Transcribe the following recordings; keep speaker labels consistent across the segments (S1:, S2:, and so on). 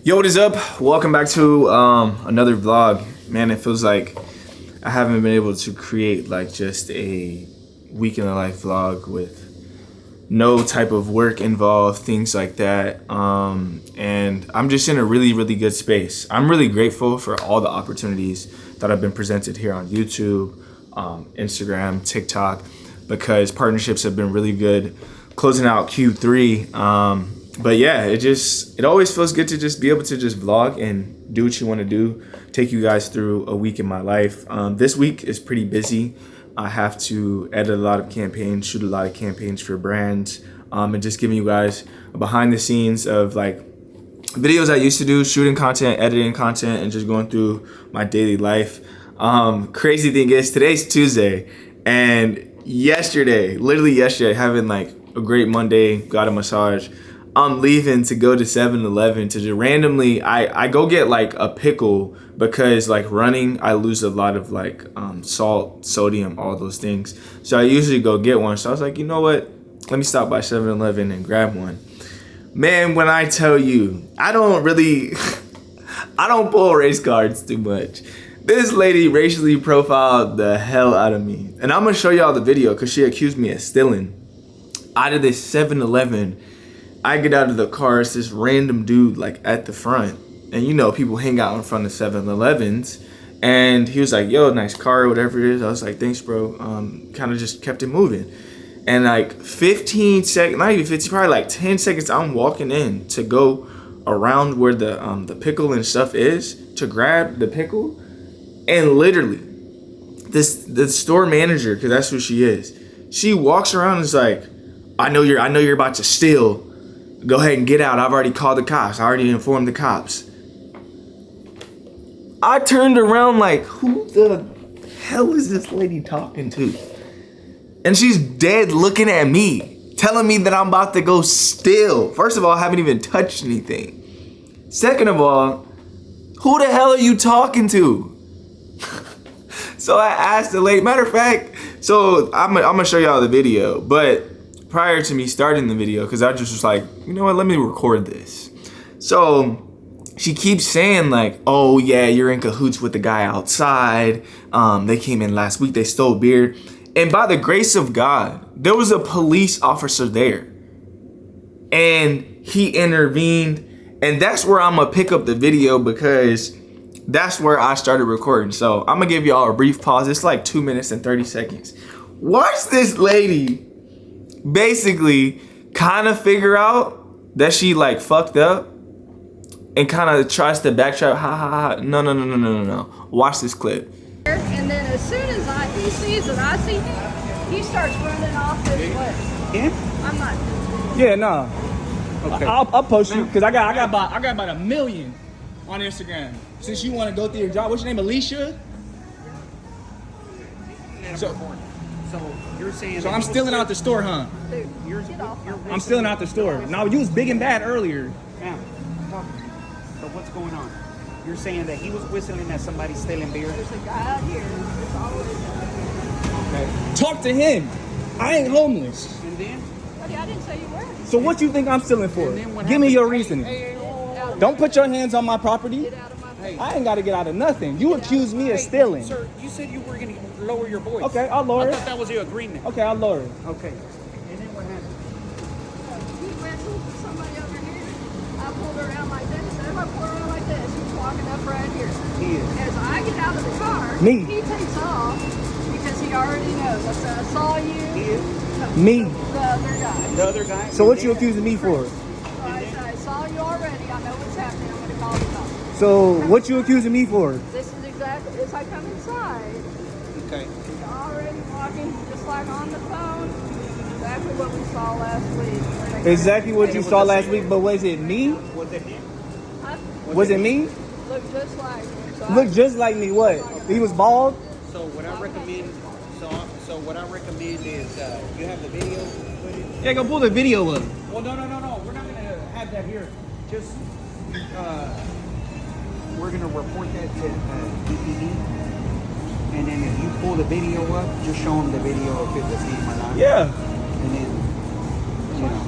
S1: Yo, what is up? Welcome back to another vlog. Man, it feels like I haven't been able to create like just a week in the life vlog with no type of work involved, things like that. And I'm just in a really good space. I'm really grateful for all the opportunities that have been presented here on YouTube, Instagram, TikTok, because partnerships have been really good closing out Q3. But yeah, it always feels good to just be able to just vlog and do what you want to do, take you guys through a week in my life. This week is pretty busy. I have to edit a lot of campaigns, shoot a lot of campaigns for brands, and just giving you guys a behind the scenes of like videos I used to do, shooting content, editing content, and just going through my daily life. Crazy thing is, today's Tuesday, and literally yesterday, having like a great Monday, got a massage. I'm leaving to go to 7-Eleven to just randomly, I go get like a pickle because like running, I lose a lot of like salt, sodium, all those things. So I usually go get one. So I was like, you know what? Let me stop by 7-Eleven and grab one. Man, when I tell you, I don't pull race cards too much. This lady racially profiled the hell out of me. And I'm gonna show y'all the video because she accused me of stealing. Out of this 7-Eleven, I get out of the car, it's this random dude like at the front. And you know, people hang out in front of 7-Elevens. And he was like, yo, nice car, whatever it is. I was like, thanks, bro. Kind of just kept it moving. And like 15 seconds, not even 15, probably like 10 seconds, I'm walking in to go around where the pickle and stuff is to grab the pickle. And literally, the store manager, because that's who she is, she walks around and is like, I know you're about to steal. Go ahead and get out. I've already called the cops. I already informed the cops. I turned around like, who the hell is this lady talking to? And she's dead looking at me, telling me that I'm about to go steal. First of all, I haven't even touched anything. Second of all, who the hell are you talking to? So I asked the lady, matter of fact, so I'm gonna show y'all the video, but prior to me starting the video, because I just was like, you know what, let me record this. So she keeps saying like, oh yeah, you're in cahoots with the guy outside. They came in last week, they stole beer. And by the grace of God, there was a police officer there. And he intervened. And that's where I'm gonna pick up the video because that's where I started recording. So I'm gonna give y'all a brief pause. It's like 2 minutes and 30 seconds. Watch this lady basically kind of figure out that she like fucked up and kind of tries to backtrack. Ha. No. Watch this clip.
S2: And then as soon as he sees that I see him, he starts running off this way.
S3: Yeah?
S2: I'm not.
S3: Yeah, no.
S1: Okay.
S3: I'll post you because I got about 1 million on Instagram. Since you want to go through your job, what's your name, Alicia?
S4: So you're saying?
S3: So I'm stealing out the store, huh?
S2: Dude, get off.
S3: I'm stealing out the store. Now you was big and bad earlier.
S4: Yeah, I'm talking. So what's going on? You're saying that he was whistling at somebody stealing beer?
S2: There's a guy out here. It's always.
S3: Okay. Talk to him. I ain't homeless.
S4: And then?
S2: Buddy, I didn't say you were.
S3: So what you think I'm stealing for?
S4: And then what
S3: Give me
S4: happened?
S3: your reasoning. Don't put your hands on my property.
S2: Get out of my face.
S3: I ain't got to get out of nothing. You accuse me of stealing.
S4: Sir, you said you were going to lower your voice.
S3: Okay, I'll lower
S4: I
S3: it.
S4: thought that was your agreement.
S3: Okay, I'll lower it.
S4: Okay. And then what happened?
S2: He wrestled with somebody over here. I pulled around like this. Instead of I pulled around like this, he's walking up right here.
S4: He is.
S2: As I get out of the car,
S3: Me.
S2: he takes off because he already knows. I said, I saw you.
S4: He is.
S2: No,
S3: Me.
S2: The other guy.
S4: The other guy?
S3: So what you accusing me for?
S2: I saw you already. I know what's happening. I'm going to call the cops.
S3: So what you accusing me for?
S2: This is exactly as I come inside.
S4: Okay.
S2: He's already walking, just like on the phone. Exactly what we saw last week.
S3: Exactly what you saw last week, but was it me?
S4: Was it him?
S2: Huh?
S3: Was it me?
S2: Look just like him. So
S3: Look just like me. What? He was bald?
S4: So what I recommend, so what I recommend is you have the video footage.
S3: Yeah, go pull the video up.
S4: Well, no. We're not going to have that here. Just, we're going to report that to DPD. And then if you pull the video up, just show them the video if it was him or not.
S3: Yeah.
S4: And then, you know.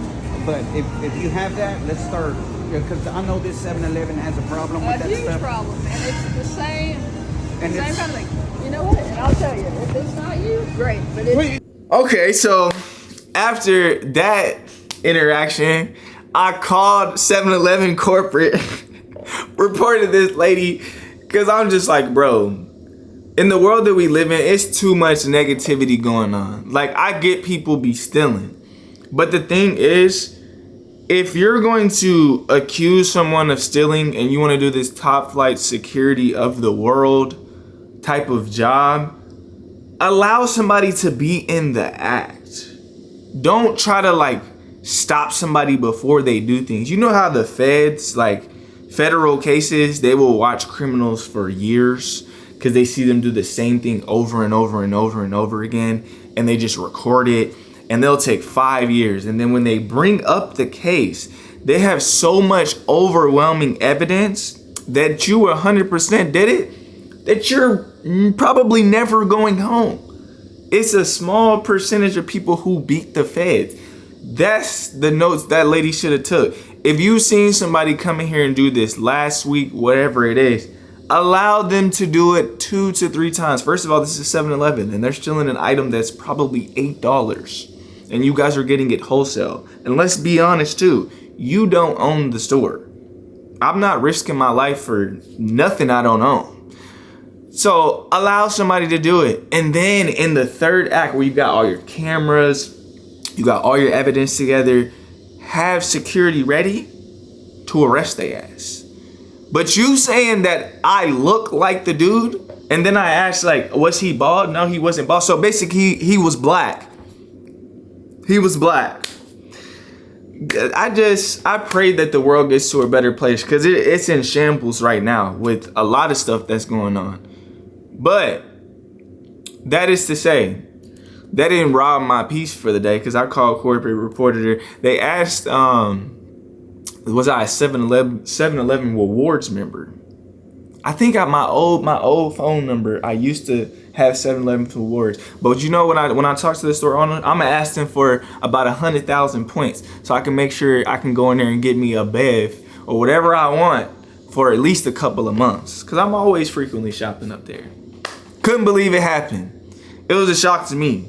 S4: But if you have that, let's start because I know this 7-Eleven has a problem with
S2: A
S4: that
S2: huge
S4: stuff.
S2: problem, and it's the same,
S4: And
S2: same
S4: it's-
S2: kind of thing. You know what? And I'll tell you, if it's not you, great. But it's
S1: Okay, so after that interaction, I called 7-Eleven corporate, reported this lady, because I'm just like, bro, in the world that we live in, it's too much negativity going on. Like, I get people be stealing, but the thing is, if you're going to accuse someone of stealing and you want to do this top flight security of the world type of job, allow somebody to be in the act. Don't try to like stop somebody before they do things. You know how the feds, like federal cases, they will watch criminals for years because they see them do the same thing over and over and over and over again, and they just record it, and they'll take 5 years. And then when they bring up the case, they have so much overwhelming evidence that you 100% did it, that you're probably never going home. It's a small percentage of people who beat the feds. That's the notes that lady should have took. If you seen somebody come in here and do this last week, whatever it is, allow them to do it 2 to 3 times. First of all, this is 7-Eleven, and they're stealing an item that's probably $8, and you guys are getting it wholesale. And let's be honest too, you don't own the store. I'm not risking my life for nothing I don't own. So allow somebody to do it. And then in the third act, where you got all your cameras, you got all your evidence together, have security ready to arrest their ass. But you saying that I look like the dude, and then I asked like, was he bald? No, he wasn't bald. So basically he was black. He was black. I pray that the world gets to a better place, because it's in shambles right now with a lot of stuff that's going on. But that is to say, that didn't rob my peace for the day, because I called corporate, reported her. They asked, was I a 7-Eleven rewards member? I think at my old phone number, I used to have 7-Eleven rewards. But you know, when I talk to the store owner, I'm gonna ask them for about 100,000 points, so I can make sure I can go in there and get me a Bev or whatever I want for at least a couple of months, because I'm always frequently shopping up there. Couldn't believe it happened. It was a shock to me,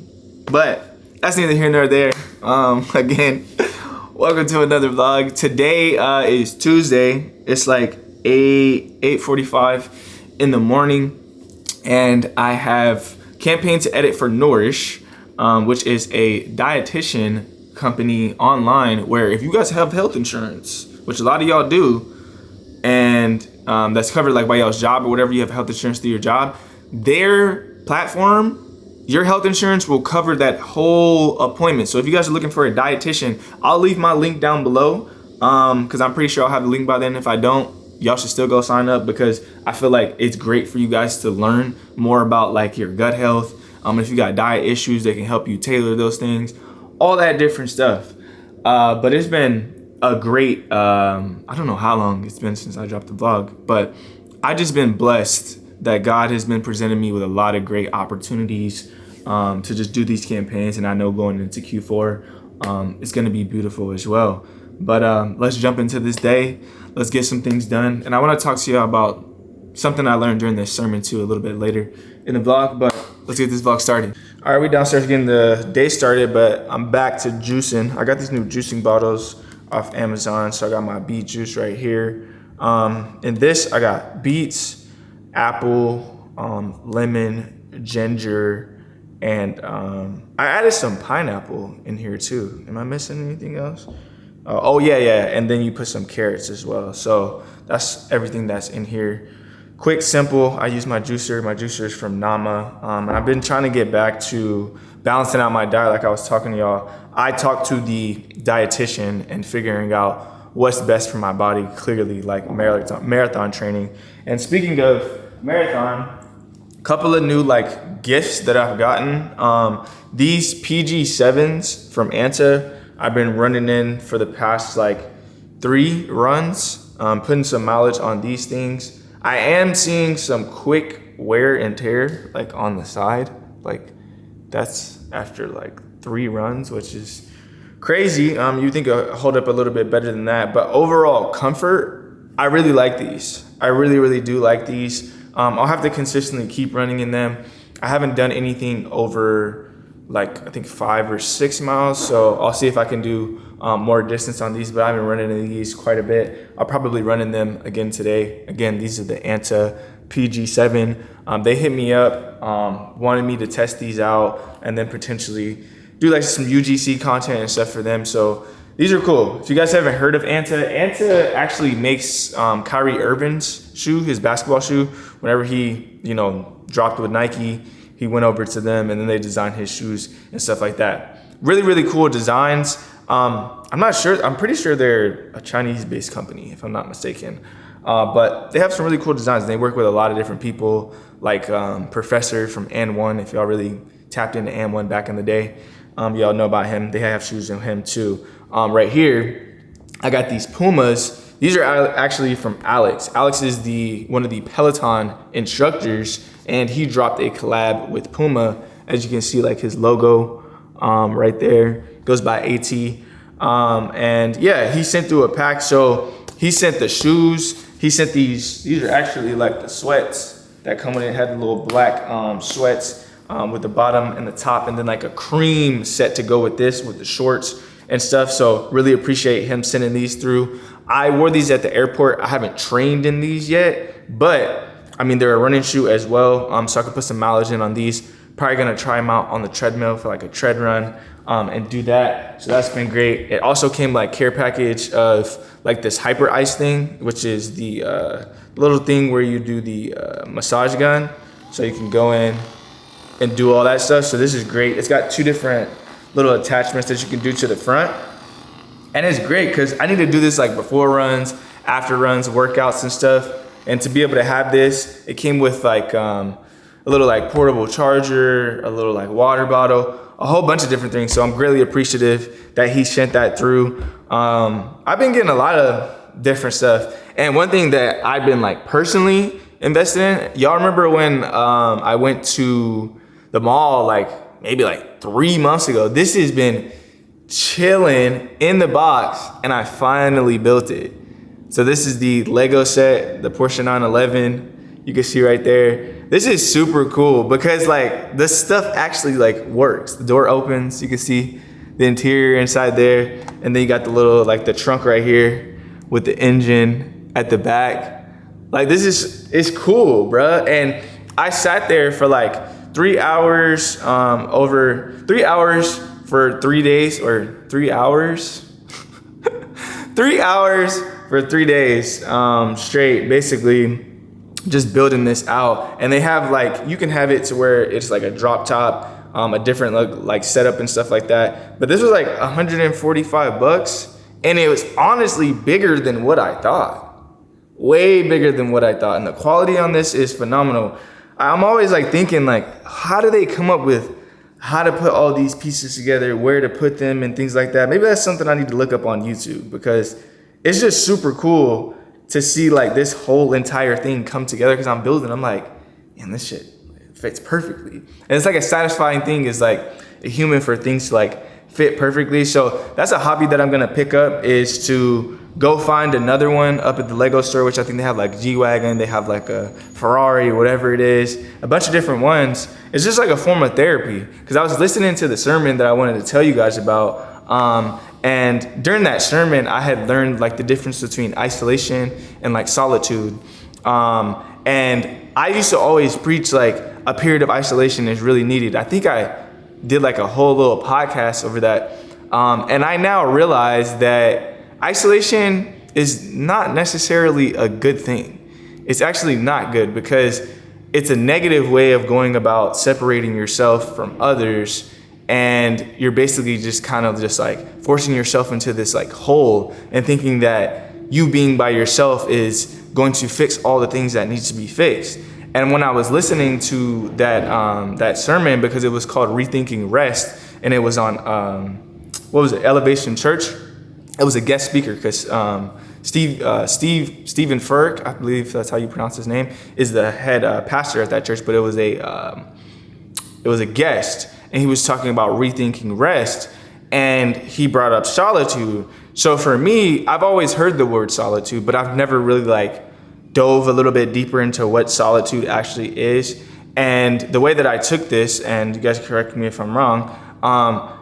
S1: but that's neither here nor there. Again, welcome to another vlog. Today is Tuesday. It's like 8:45 in the morning, and I have campaign to edit for Nourish, which is a dietitian company online where if you guys have health insurance, which a lot of y'all do, and that's covered like by y'all's job or whatever, you have health insurance through your job, their platform, your health insurance will cover that whole appointment. So if you guys are looking for a dietitian, I'll leave my link down below, because I'm pretty sure I'll have the link by then. If I don't, y'all should still go sign up, because I feel like it's great for you guys to learn more about like your gut health. If you got diet issues, they can help you tailor those things, all that different stuff. But it's been a great, I don't know how long it's been since I dropped the vlog, but I just been blessed that God has been presenting me with a lot of great opportunities to just do these campaigns. And I know going into Q4, it's gonna be beautiful as well. But let's jump into this day. Let's get some things done. And I wanna talk to you about something I learned during this sermon too, a little bit later in the vlog, but let's get this vlog started. All right, we downstairs getting the day started, but I'm back to juicing. I got these new juicing bottles off Amazon. So I got my beet juice right here. In this, I got beets, apple, lemon, ginger, and I added some pineapple in here too. Am I missing anything else? Oh yeah, and then you put some carrots as well. So that's everything that's in here. Quick, simple. I use my juicer. My juicer is from Nama, and I've been trying to get back to balancing out my diet like I was talking to y'all. I talked to the dietitian and figuring out what's best for my body, clearly, like marathon training. And speaking of marathon, a couple of new like gifts that I've gotten. These PG7s from Anta, I've been running in for the past like 3 runs, putting some mileage on these things. I am seeing some quick wear and tear like on the side. Like that's after like 3 runs, which is crazy. You think it'll hold up a little bit better than that, but overall comfort, I really like these. I really, really do like these. I'll have to consistently keep running in them. I haven't done anything over like I think 5 or 6 miles, so I'll see if I can do more distance on these, but I've been running in these quite a bit. I'll probably run in them again today. Again, these are the Anta PG7. They hit me up, wanted me to test these out and then potentially do like some UGC content and stuff for them. So these are cool. If you guys haven't heard of Anta actually makes Kyrie Irving's shoe, his basketball shoe. Whenever he, dropped with Nike, he went over to them and then they designed his shoes and stuff like that. Really, really cool designs. I'm not sure, I'm pretty sure they're a Chinese-based company, if I'm not mistaken. But they have some really cool designs. And they work with a lot of different people, like Professor from And1, if y'all really tapped into And1 back in the day. Y'all know about him. They have shoes on him too. Right here, I got these Pumas. These are actually from Alex. Alex is one of the Peloton instructors, and he dropped a collab with Puma. As you can see, like his logo right there goes by AT. And yeah, he sent through a pack. So he sent the shoes. He sent these are actually like the sweats that come with it. It had the little black sweats with the bottom and the top, and then like a cream set to go with this, with the shorts and stuff. So really appreciate him sending these through. I wore these at the airport. I haven't trained in these yet, but I mean, they're a running shoe as well. So I could put some mileage in on these. Probably gonna try them out on the treadmill for like a tread run and do that. So that's been great. It also came like care package of like this Hyper Ice thing, which is the little thing where you do the massage gun. So you can go in and do all that stuff. So this is great. It's got 2 different little attachments that you can do to the front. And it's great because I need to do this like before runs, after runs, workouts and stuff. And to be able to have this, it came with like a little like portable charger, a little like water bottle, a whole bunch of different things. So I'm greatly appreciative that he sent that through. I've been getting a lot of different stuff. And one thing that I've been like personally invested in, y'all remember when I went to the mall like maybe like 3 months ago? This has been chilling in the box and I finally built it. So this is the Lego set, the Porsche 911. You can see right there. This is super cool because like the stuff actually like works. The door opens, you can see the interior inside there. And then you got the little, like the trunk right here with the engine at the back. Like it's cool, bruh. And I sat there for like 3 hours, over 3 hours for 3 days, or 3 hours, 3 hours for 3 days straight, basically just building this out. And they have like, you can have it to where it's like a drop top, a different look, like setup and stuff like that. But this was like $145 and it was honestly bigger than what I thought. Way bigger than what I thought. And the quality on this is phenomenal. I'm always like thinking like, how do they come up with how to put all these pieces together, where to put them and things like that? Maybe that's something I need to look up on YouTube because it's just super cool to see like this whole entire thing come together. Because I'm building, I'm like, man, this shit fits perfectly. And it's like a satisfying thing is like a human for things to like fit perfectly. So that's a hobby that I'm gonna pick up, is to go find another one up at the Lego store, which I think they have like G-Wagon, they have like a Ferrari, whatever it is, a bunch of different ones. It's just like a form of therapy. Because I was listening to the sermon that I wanted to tell you guys about. And during that sermon, I had learned like the difference between isolation and like solitude. And I used to always preach like a period of isolation is really needed. I think I did like a whole little podcast over that. And I now realize that isolation is not necessarily a good thing. It's actually not good because it's a negative way of going about separating yourself from others. And you're basically just kind of just like forcing yourself into this like hole and thinking that you being by yourself is going to fix all the things that needs to be fixed. And when I was listening to that sermon, because it was called Rethinking Rest, and it was on Elevation Church. It was a guest speaker because Stephen Furk, I believe that's how you pronounce his name, is the head pastor at that church. But it was a guest, and he was talking about rethinking rest. and he brought up solitude. So for me, I've always heard the word solitude, but I've never really like dove a little bit deeper into what solitude actually is. And the way that I took this, and you guys correct me if I'm wrong,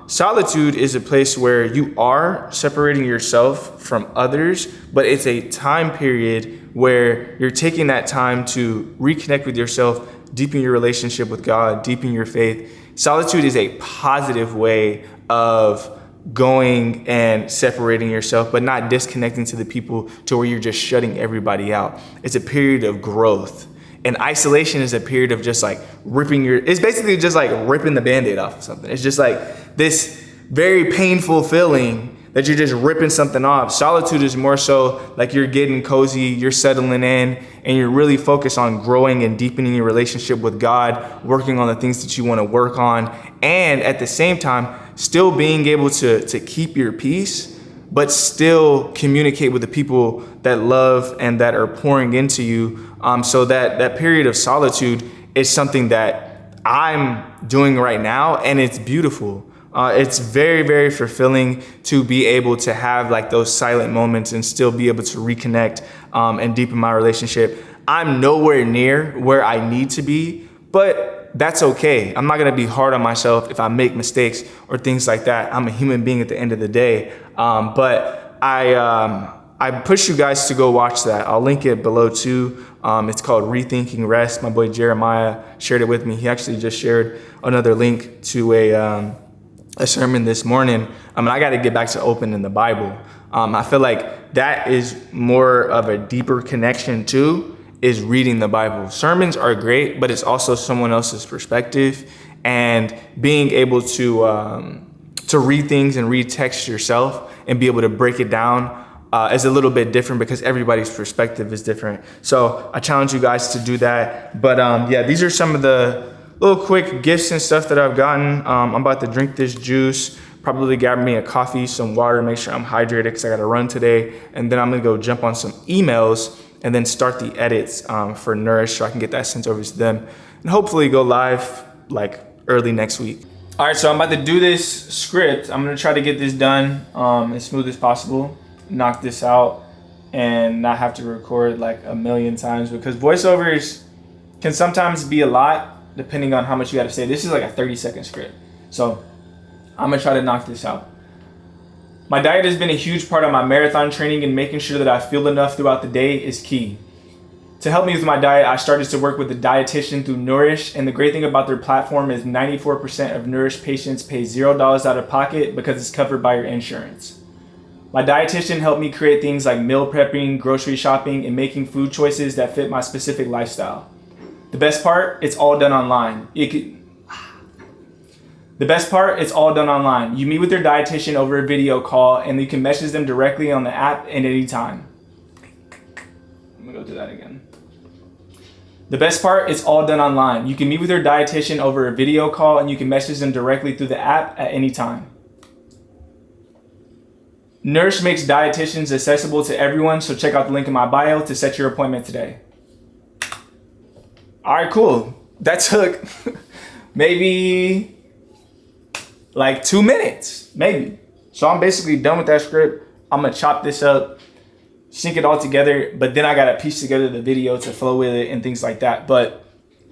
S1: solitude is a place where you are separating yourself from others, but it's a time period where you're taking that time to reconnect with yourself, deepen your relationship with God, deepen your faith. Solitude is a positive way of going and separating yourself, but not disconnecting to the people to where you're just shutting everybody out. It's a period of growth. And isolation is a period of just like it's basically just like ripping the Band-Aid off of something. It's just like this very painful feeling that you're just ripping something off. Solitude is more so like you're getting cozy, you're settling in, and you're really focused on growing and deepening your relationship with God, working on the things that you want to work on, and at the same time, still being able to keep your peace, but still communicate with the people that love and that are pouring into you. So that period of solitude is something that I'm doing right now, and it's beautiful. It's very, very fulfilling to be able to have like those silent moments and still be able to reconnect and deepen my relationship. I'm nowhere near where I need to be, but that's okay. I'm not gonna be hard on myself if I make mistakes or things like that. I'm a human being at the end of the day. But I push you guys to go watch that. I'll link it below too. It's called Rethinking Rest. My boy Jeremiah shared it with me. He actually just shared another link to a sermon this morning. I got to get back to opening the Bible. I feel like that is more of a deeper connection too, is reading the Bible. Sermons are great, but it's also someone else's perspective, and being able to read things and read text yourself and be able to break it down is a little bit different because everybody's perspective is different. So I challenge you guys to do that. But yeah, these are some of the little quick gifts and stuff that I've gotten. I'm about to drink this juice, probably grab me a coffee, some water, make sure I'm hydrated because I got to run today. And then I'm going to go jump on some emails and then start the edits for Nourish so I can get that sent over to them and hopefully go live like early next week. All right, so I'm about to do this script. I'm going to try to get this done as smooth as possible, knock this out, and not have to record like a million times because voiceovers can sometimes be a lot depending on how much you got to say. This is like a 30-second script. So I'm going to try to knock this out. My diet has been a huge part of my marathon training, and making sure that I feel enough throughout the day is key. To help me with my diet, I started to work with a dietitian through Nourish, and the great thing about their platform is 94% of Nourish patients pay $0 out of pocket because it's covered by your insurance. My dietitian helped me create things like meal prepping, grocery shopping, and making food choices that fit my specific lifestyle. The best part, it's all done online. You meet with your dietitian over a video call, and you can message them directly on the app at any time. I'm gonna go do that again. The best part, it's all done online. You can meet with your dietitian over a video call, and you can message them directly through the app at any time. Nourish makes dietitians accessible to everyone, so check out the link in my bio to set your appointment today. All right, cool. That took maybe like 2 minutes, maybe. So I'm basically done with that script. I'm gonna chop this up, sync it all together, but then I gotta piece together the video to flow with it and things like that. But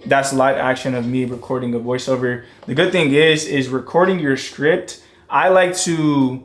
S1: that's live action of me recording a voiceover. The good thing is recording your script. I like to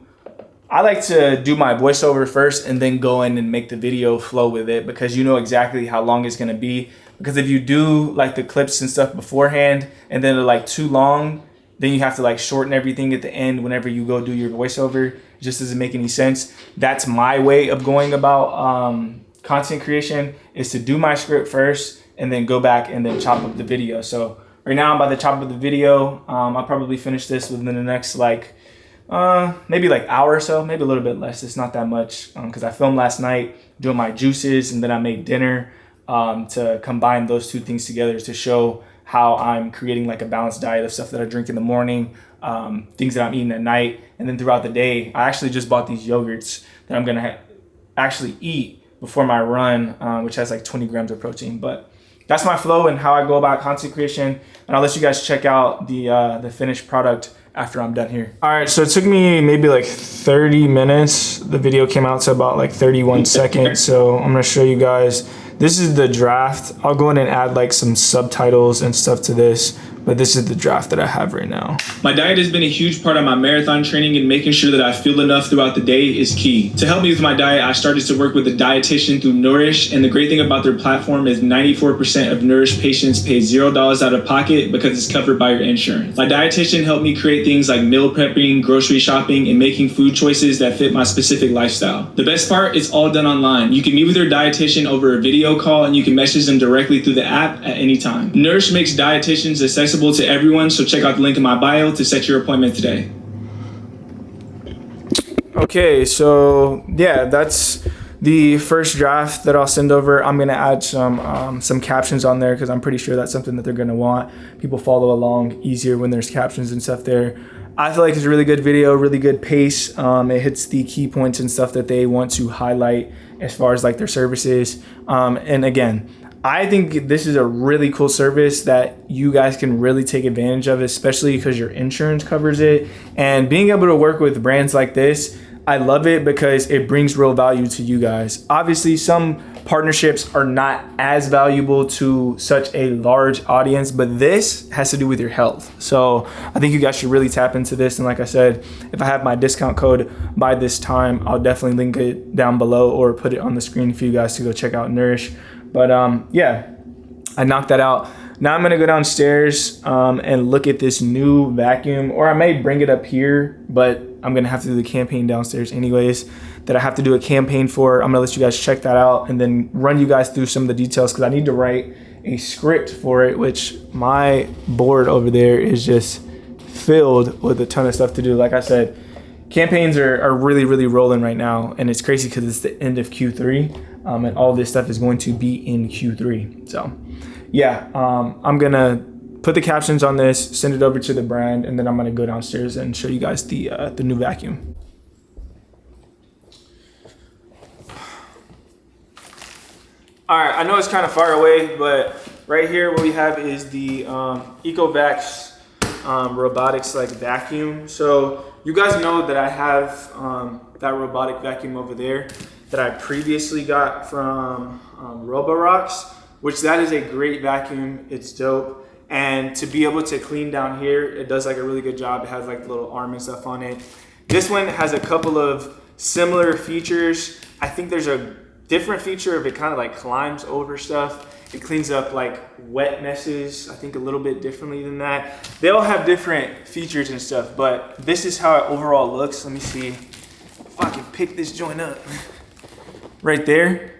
S1: do my voiceover first and then go in and make the video flow with it, because you know exactly how long it's gonna be. Because if you do like the clips and stuff beforehand and then they're like too long, then you have to like shorten everything at the end whenever you go do your voiceover. It just doesn't make any sense. That's my way of going about content creation, is to do my script first and then go back and then chop up the video. So right now I'm about to chop up the video. I'll probably finish this within the next like maybe like hour or so, maybe a little bit less. It's not that much because I filmed last night doing my juices, and then I made dinner to combine those two things together to show how I'm creating like a balanced diet of stuff that I drink in the morning, things that I'm eating at night, and then throughout the day. I actually just bought these yogurts that I'm gonna actually eat before my run, which has like 20 grams of protein. But that's my flow and how I go about content creation, and I'll let you guys check out the finished product after I'm done here. All right, so it took me maybe like 30 minutes. The video came out to about like 31 seconds. So I'm gonna show you guys. This is the draft. I'll go in and add like some subtitles and stuff to this, but this is the draft that I have right now. My diet has been a huge part of my marathon training, and making sure that I feel enough throughout the day is key. To help me with my diet, I started to work with a dietitian through Nourish, and the great thing about their platform is 94% of Nourish patients pay $0 out of pocket because it's covered by your insurance. My dietitian helped me create things like meal prepping, grocery shopping, and making food choices that fit my specific lifestyle. The best part, it's all done online. You can meet with your dietitian over a video call, and you can message them directly through the app at any time. Nourish makes dietitians accessible to everyone, so check out the link in my bio to set your appointment today. Okay, so yeah, that's the first draft that I'll send over. I'm gonna add some captions on there because I'm pretty sure that's something that they're gonna want. People follow along easier when there's captions and stuff there. I feel like it's a really good video, really good pace. It hits the key points and stuff that they want to highlight as far as like their services. And again, I think this is a really cool service that you guys can really take advantage of, especially because your insurance covers it. And being able to work with brands like this, I love it because it brings real value to you guys. Obviously, some partnerships are not as valuable to such a large audience, but this has to do with your health. So I think you guys should really tap into this. And like I said, if I have my discount code by this time, I'll definitely link it down below or put it on the screen for you guys to go check out Nourish. But yeah, I knocked that out. Now I'm gonna go downstairs and look at this new vacuum, or I may bring it up here, but I'm gonna have to do the campaign downstairs anyways, that I have to do a campaign for. I'm gonna let you guys check that out and then run you guys through some of the details because I need to write a script for it, which my board over there is just filled with a ton of stuff to do. Like I said, campaigns are really, really rolling right now, and it's crazy because it's the end of Q3, and all this stuff is going to be in Q3. So yeah, I'm gonna put the captions on this, send it over to the brand, and then I'm gonna go downstairs and show you guys the new vacuum. All right, I know it's kind of far away, but right here what we have is the EcoVax robotics like vacuum. So you guys know that I have that robotic vacuum over there that I previously got from Roborox, which that is a great vacuum. It's dope. And to be able to clean down here, it does like a really good job. It has like the little arm and stuff on it. This one has a couple of similar features. I think there's a different feature of it kind of like climbs over stuff. It cleans up like wet messes, I think a little bit differently than that. They all have different features and stuff, but this is how it overall looks. Let me see if I can pick this joint up. Right there.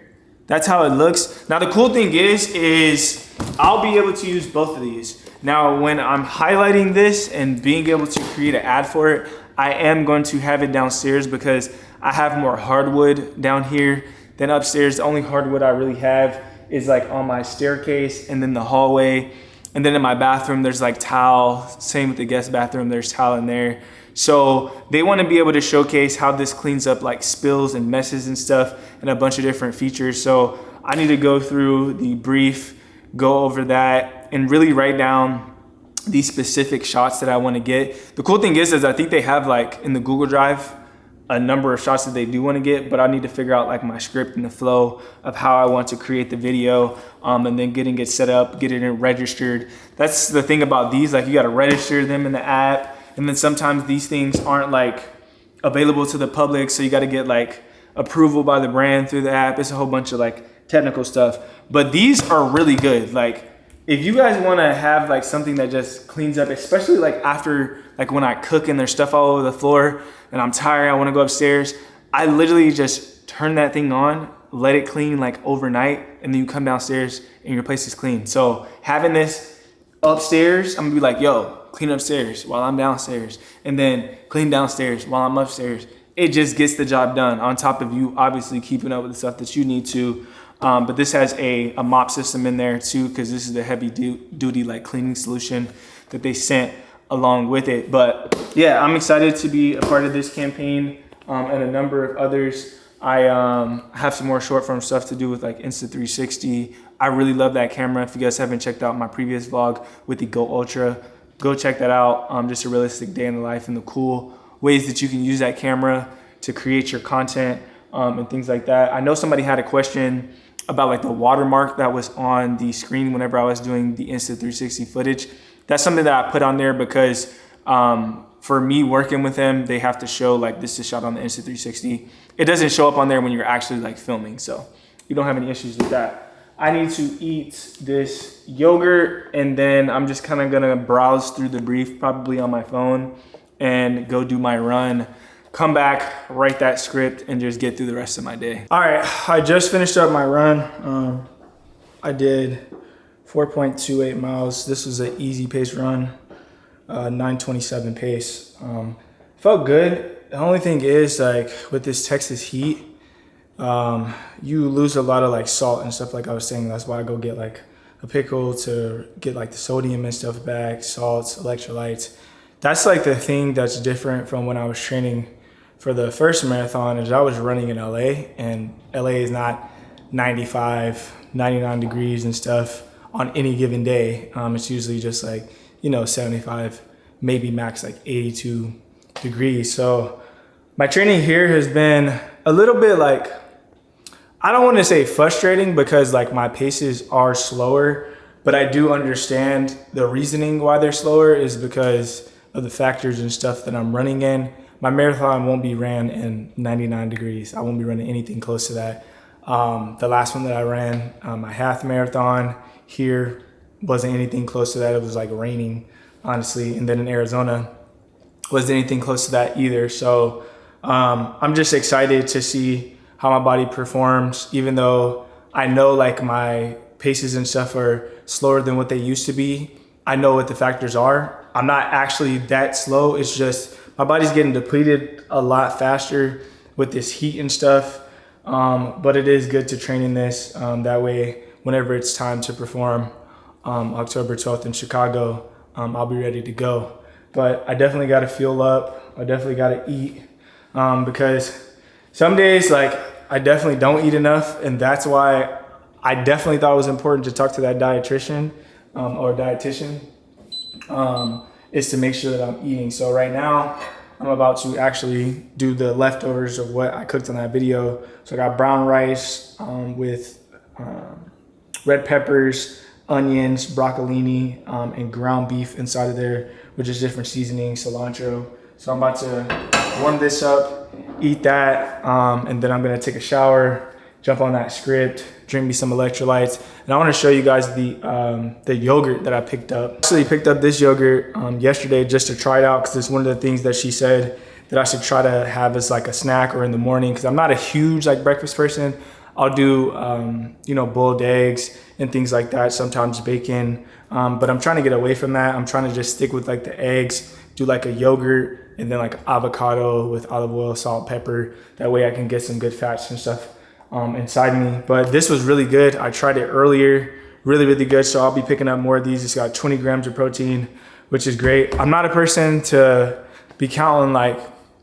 S1: That's how it looks. Now the cool thing is I'll be able to use both of these. Now when I'm highlighting this and being able to create an ad for it, I am going to have it downstairs because I have more hardwood down here than upstairs. The only hardwood I really have is like on my staircase and then the hallway. And then in my bathroom, there's like towel. Same with the guest bathroom, there's towel in there. So they want to be able to showcase how this cleans up like spills and messes and stuff and a bunch of different features. So I need to go through the brief, go over that, and really write down these specific shots that I want to get. The cool thing is I think they have like in the Google Drive a number of shots that they do want to get, but I need to figure out like my script and the flow of how I want to create the video, and then getting it set up, getting it registered. That's the thing about these, like you got to register them in the app. And then sometimes these things aren't like available to the public. So you got to get like approval by the brand through the app. It's a whole bunch of like technical stuff, but these are really good. Like if you guys want to have like something that just cleans up, especially like after, like when I cook and there's stuff all over the floor and I'm tired, I want to go upstairs. I literally just turn that thing on, let it clean like overnight. And then you come downstairs and your place is clean. So having this upstairs, I'm gonna be like, yo, clean upstairs while I'm downstairs, and then clean downstairs while I'm upstairs. It just gets the job done on top of you obviously keeping up with the stuff that you need to. But this has a mop system in there too, because this is the heavy duty like cleaning solution that they sent along with it. But yeah, I'm excited to be a part of this campaign and a number of others. I have some more short form stuff to do with like Insta360. I really love that camera. If you guys haven't checked out my previous vlog with the Go Ultra, go check that out. Just a realistic day in the life and the cool ways that you can use that camera to create your content and things like that. I know somebody had a question about like the watermark that was on the screen whenever I was doing the Insta360 footage. That's something that I put on there because for me working with them, they have to show like this is shot on the Insta360. It doesn't show up on there when you're actually like filming, so you don't have any issues with that. I need to eat this yogurt, and then I'm just kind of gonna browse through the brief, probably on my phone, and go do my run, come back, write that script, and just get through the rest of my day. All right, I just finished up my run. I did 4.28 miles. This was an easy pace run, 9:27 pace. Felt good. The only thing is, like, with this Texas heat, you lose a lot of like salt and stuff, like I was saying. That's why I go get like a pickle to get like the sodium and stuff back, salts, electrolytes. That's like the thing that's different from when I was training for the first marathon, is I was running in LA, and LA is not 95, 99 degrees and stuff on any given day. It's usually just like, 75, maybe max like 82 degrees. So my training here has been a little bit like, I don't want to say frustrating, because like my paces are slower, but I do understand the reasoning why they're slower is because of the factors and stuff that I'm running in. My marathon won't be ran in 99 degrees. I won't be running anything close to that. The last one that I ran, my half marathon here, wasn't anything close to that. It was like raining, honestly. And then in Arizona, wasn't anything close to that either. So I'm just excited to see how my body performs, even though I know like my paces and stuff are slower than what they used to be. I know what the factors are. I'm not actually that slow. It's just my body's getting depleted a lot faster with this heat and stuff. But it is good to train in this. That way, whenever it's time to perform October 12th in Chicago, I'll be ready to go. But I definitely got to fuel up. I definitely got to eat because some days, like, I definitely don't eat enough, and that's why I definitely thought it was important to talk to that dietitian or dietitian, is to make sure that I'm eating. So right now, I'm about to actually do the leftovers of what I cooked on that video. So I got brown rice with red peppers, onions, broccolini, and ground beef inside of there, which is different seasonings, cilantro. So I'm about to warm this up, eat that, and then I'm gonna take a shower, jump on that script, drink me some electrolytes. And I wanna show you guys the yogurt that I picked up. Actually picked up this yogurt yesterday just to try it out, because it's one of the things that she said that I should try to have as like a snack or in the morning, because I'm not a huge like breakfast person. I'll do, boiled eggs and things like that, sometimes bacon, but I'm trying to get away from that. I'm trying to just stick with like the eggs, do like a yogurt, and then like avocado with olive oil, salt, pepper. That way I can get some good fats and stuff inside me. But this was really good. I tried it earlier, really, really good. So I'll be picking up more of these. It's got 20 grams of protein, which is great. I'm not a person to be counting like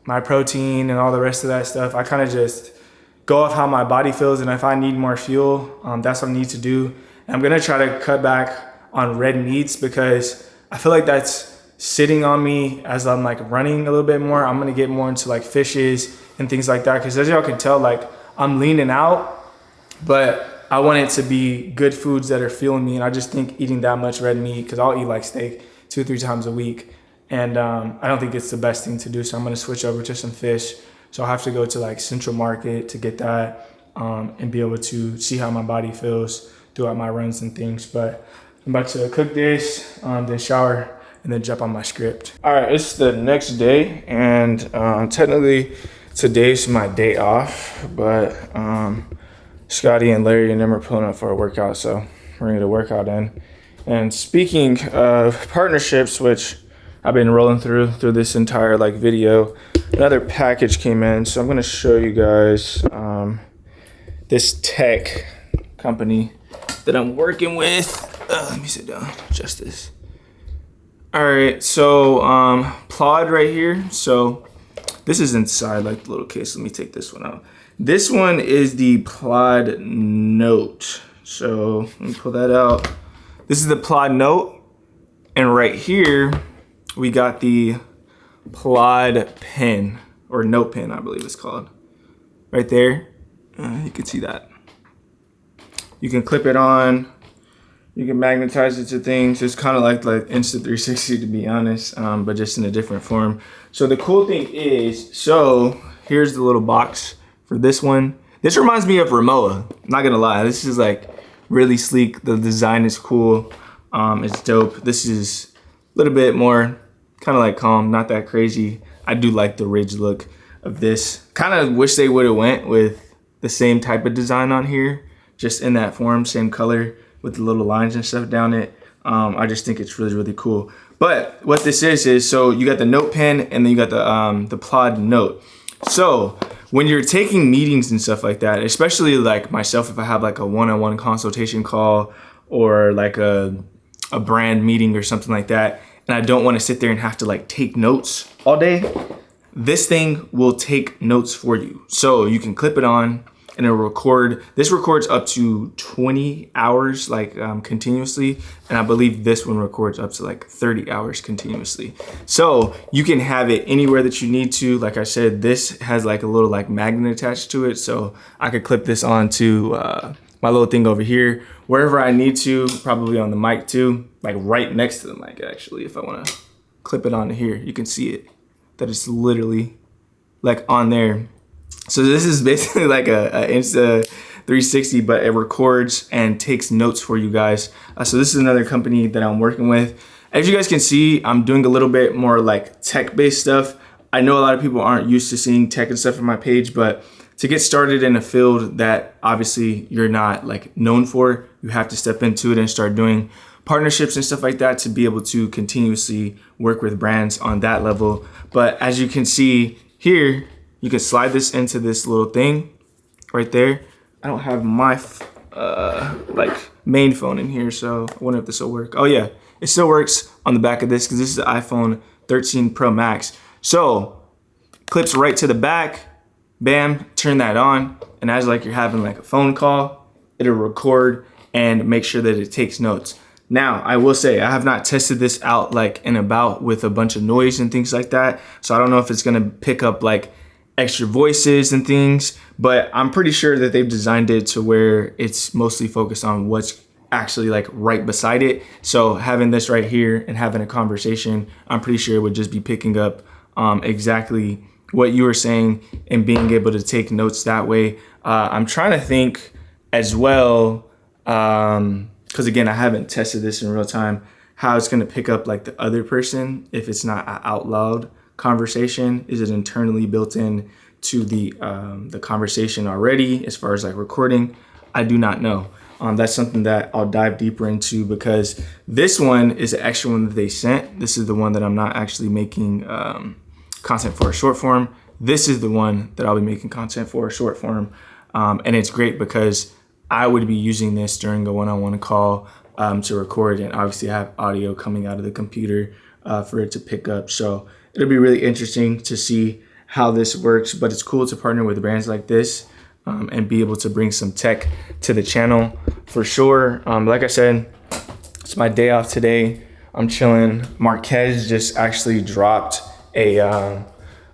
S1: my protein and all the rest of that stuff. I kind of just go off how my body feels, and if I need more fuel, that's what I need to do. And I'm gonna try to cut back on red meats, because I feel like that's sitting on me as I'm like running a little bit more. I'm gonna get more into like fishes and things like that, because as y'all can tell, like I'm leaning out, but I want it to be good foods that are fueling me. And I just think eating that much red meat, because I'll eat like steak 2-3 times a week, and I don't think it's the best thing to do. So I'm gonna switch over to some fish. So I'll have to go to like Central Market to get that and be able to see how my body feels throughout my runs and things. But I'm about to cook this, then shower, and then jump on my script. All right, it's the next day, and technically today's my day off, but Scotty and Larry and them are pulling up for a workout, so we're gonna get a workout in. And speaking of partnerships, which I've been rolling through this entire like video, another package came in. So I'm gonna show you guys this tech company that I'm working with. Let me sit down, just this. All right, so Plod right here. So this is inside like the little case. Let me take this one out. This one is the Plod Note. So let me pull that out. This is the Plod Note. And right here, we got the Plod pen, or note pen, I believe it's called. Right there, you can see that. You can clip it on, you can magnetize it to things. It's kind of like Insta360 to be honest, but just in a different form. So the cool thing is, so here's the little box for this one. This reminds me of Rimowa, not gonna lie. This is like really sleek, the design is cool, it's dope. This is a little bit more kind of like calm, not that crazy. I do like the ridge look of this. Kind of wish they would have went with the same type of design on here, just in that form, same color with the little lines and stuff down it. I just think it's really, really cool. But what this is so you got the note pen and then you got the Plod note. So when you're taking meetings and stuff like that, especially like myself, if I have like a one-on-one consultation call or like a brand meeting or something like that, and I don't want to sit there and have to like take notes all day, this thing will take notes for you. So you can clip it on and it'll record. This records up to 20 hours like continuously. And I believe this one records up to like 30 hours continuously. So you can have it anywhere that you need to. Like I said, this has like a little like magnet attached to it. So I could clip this onto my little thing over here, wherever I need to, probably on the mic too, like right next to the mic actually. If I wanna clip it onto here, you can see it, that it's literally like on there. So this is basically like a Insta360, but it records and takes notes for you guys. So this is another company that I'm working with. As you guys can see, I'm doing a little bit more like tech-based stuff. I know a lot of people aren't used to seeing tech and stuff on my page, but to get started in a field that obviously you're not like known for, you have to step into it and start doing partnerships and stuff like that to be able to continuously work with brands on that level. But as you can see here, you can slide this into this little thing right there. I don't have my like main phone in here, so I wonder if this will work. Oh yeah, it still works on the back of this because this is the iPhone 13 Pro Max. So clips right to the back, bam, turn that on, and as like you're having like a phone call, it'll record and make sure that it takes notes. Now, I will say, I have not tested this out like and about with a bunch of noise and things like that. So I don't know if it's gonna pick up like extra voices and things, but I'm pretty sure that they've designed it to where it's mostly focused on what's actually like right beside it. So having this right here and having a conversation, I'm pretty sure it would just be picking up exactly what you were saying and being able to take notes that way. I'm trying to think as well, because again, I haven't tested this in real time, how it's gonna pick up like the other person if it's not an out loud conversation. Is it internally built in to the conversation already as far as like recording? I do not know. That's something that I'll dive deeper into because this one is an extra one that they sent. This is the one that I'm not actually making content for a short form. This is the one that I'll be making content for a short form. And it's great because I would be using this during a one-on-one call to record and obviously have audio coming out of the computer for it to pick up. So it'll be really interesting to see how this works, but it's cool to partner with brands like this and be able to bring some tech to the channel for sure. Like I said, it's my day off today. I'm chilling. Marquez just actually dropped a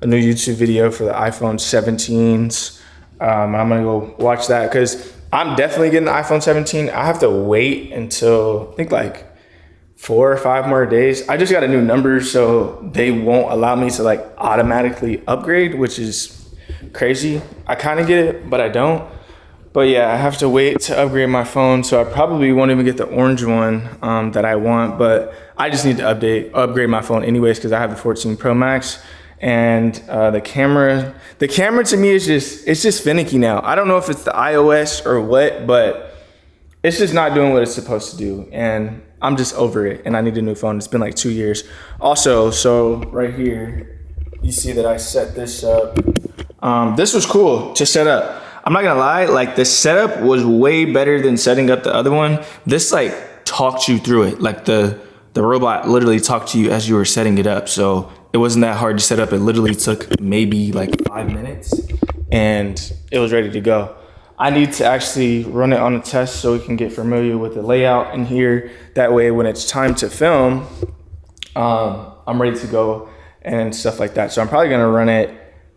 S1: new YouTube video for the iPhone 17s. I'm gonna go watch that because I'm definitely getting the iPhone 17. I have to wait until I think like 4 or 5 more days. I just got a new number, so they won't allow me to like automatically upgrade, which is crazy. I kind of get it, but I don't. But yeah, I have to wait to upgrade my phone, so I probably won't even get the orange one that I want, but I just need to upgrade my phone anyways because I have the 14 Pro Max. And the camera to me is just finicky now. I don't know if it's the iOS or what, but it's just not doing what it's supposed to do. And I'm just over it and I need a new phone. It's been like 2 years. Also, so right here, you see that I set this up. This was cool to set up. I'm not gonna lie, like the setup was way better than setting up the other one. This like talked you through it. Like the robot literally talked to you as you were setting it up. So it wasn't that hard to set up. It literally took maybe like 5 minutes and it was ready to go. I need to actually run it on a test so we can get familiar with the layout in here. That way when it's time to film, I'm ready to go and stuff like that. So I'm probably gonna run it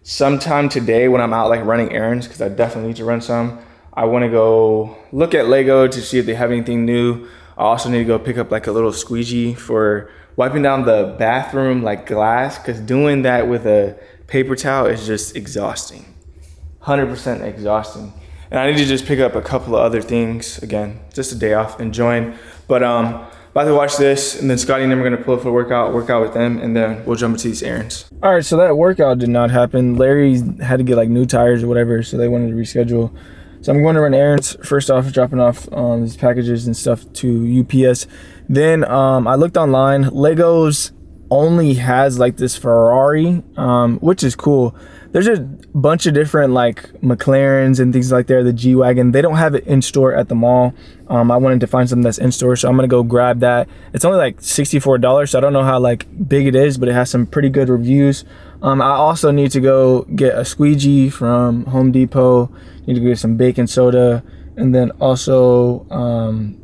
S1: sometime today when I'm out like running errands, because I definitely need to run some. I want to go look at Lego to see if they have anything new. I also need to go pick up like a little squeegee for wiping down the bathroom like glass, because doing that with a paper towel is just exhausting. 100% exhausting. And I need to just pick up a couple of other things. Again, just a day off, enjoying. But about to watch this, and then Scotty and them are gonna pull up for a work out with them, and then we'll jump into these errands. All right, so that workout did not happen. Larry had to get like new tires or whatever, so they wanted to reschedule. So I'm going to run errands. First off, dropping off these packages and stuff to UPS. Then I looked online. Legos only has like this Ferrari, which is cool. There's a bunch of different like McLarens and things like that, the G-Wagon. They don't have it in store at the mall. I wanted to find something that's in store, so I'm gonna go grab that. It's only like $64, so I don't know how like big it is, but it has some pretty good reviews. I also need to go get a squeegee from Home Depot. Need to get some baking soda, and then also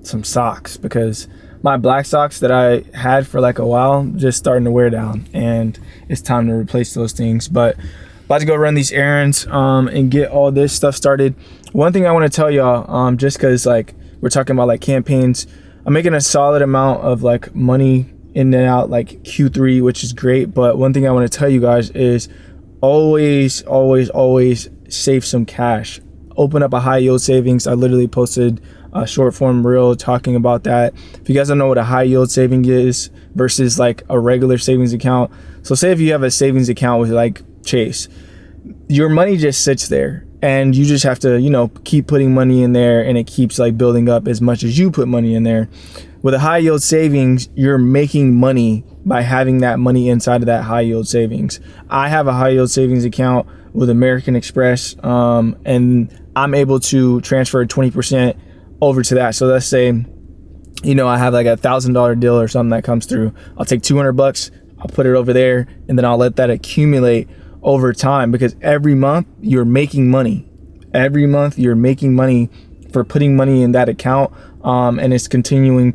S1: some socks, because my black socks that I had for like a while just starting to wear down, and it's time to replace those things. But about to go run these errands and get all this stuff started. One thing I want to tell y'all, just because like we're talking about like campaigns, I'm making a solid amount of like money in and out like Q3, which is great. But one thing I want to tell you guys is always save some cash. Open up a high yield savings. I literally posted a short form reel talking about that. If you guys don't know what a high yield saving is versus like a regular savings account, so say if you have a savings account with like Chase, your money just sits there, and you just have to, you know, keep putting money in there, and it keeps like building up as much as you put money in there. With a high yield savings, you're making money by having that money inside of that high yield savings. I have a high yield savings account with American Express, and I'm able to transfer 20% over to that. So let's say, you know, I have like $1,000 deal or something that comes through. I'll take $200, I'll put it over there, and then I'll let that accumulate over time, because every month you're making money. Every month you're making money for putting money in that account, and it's continuing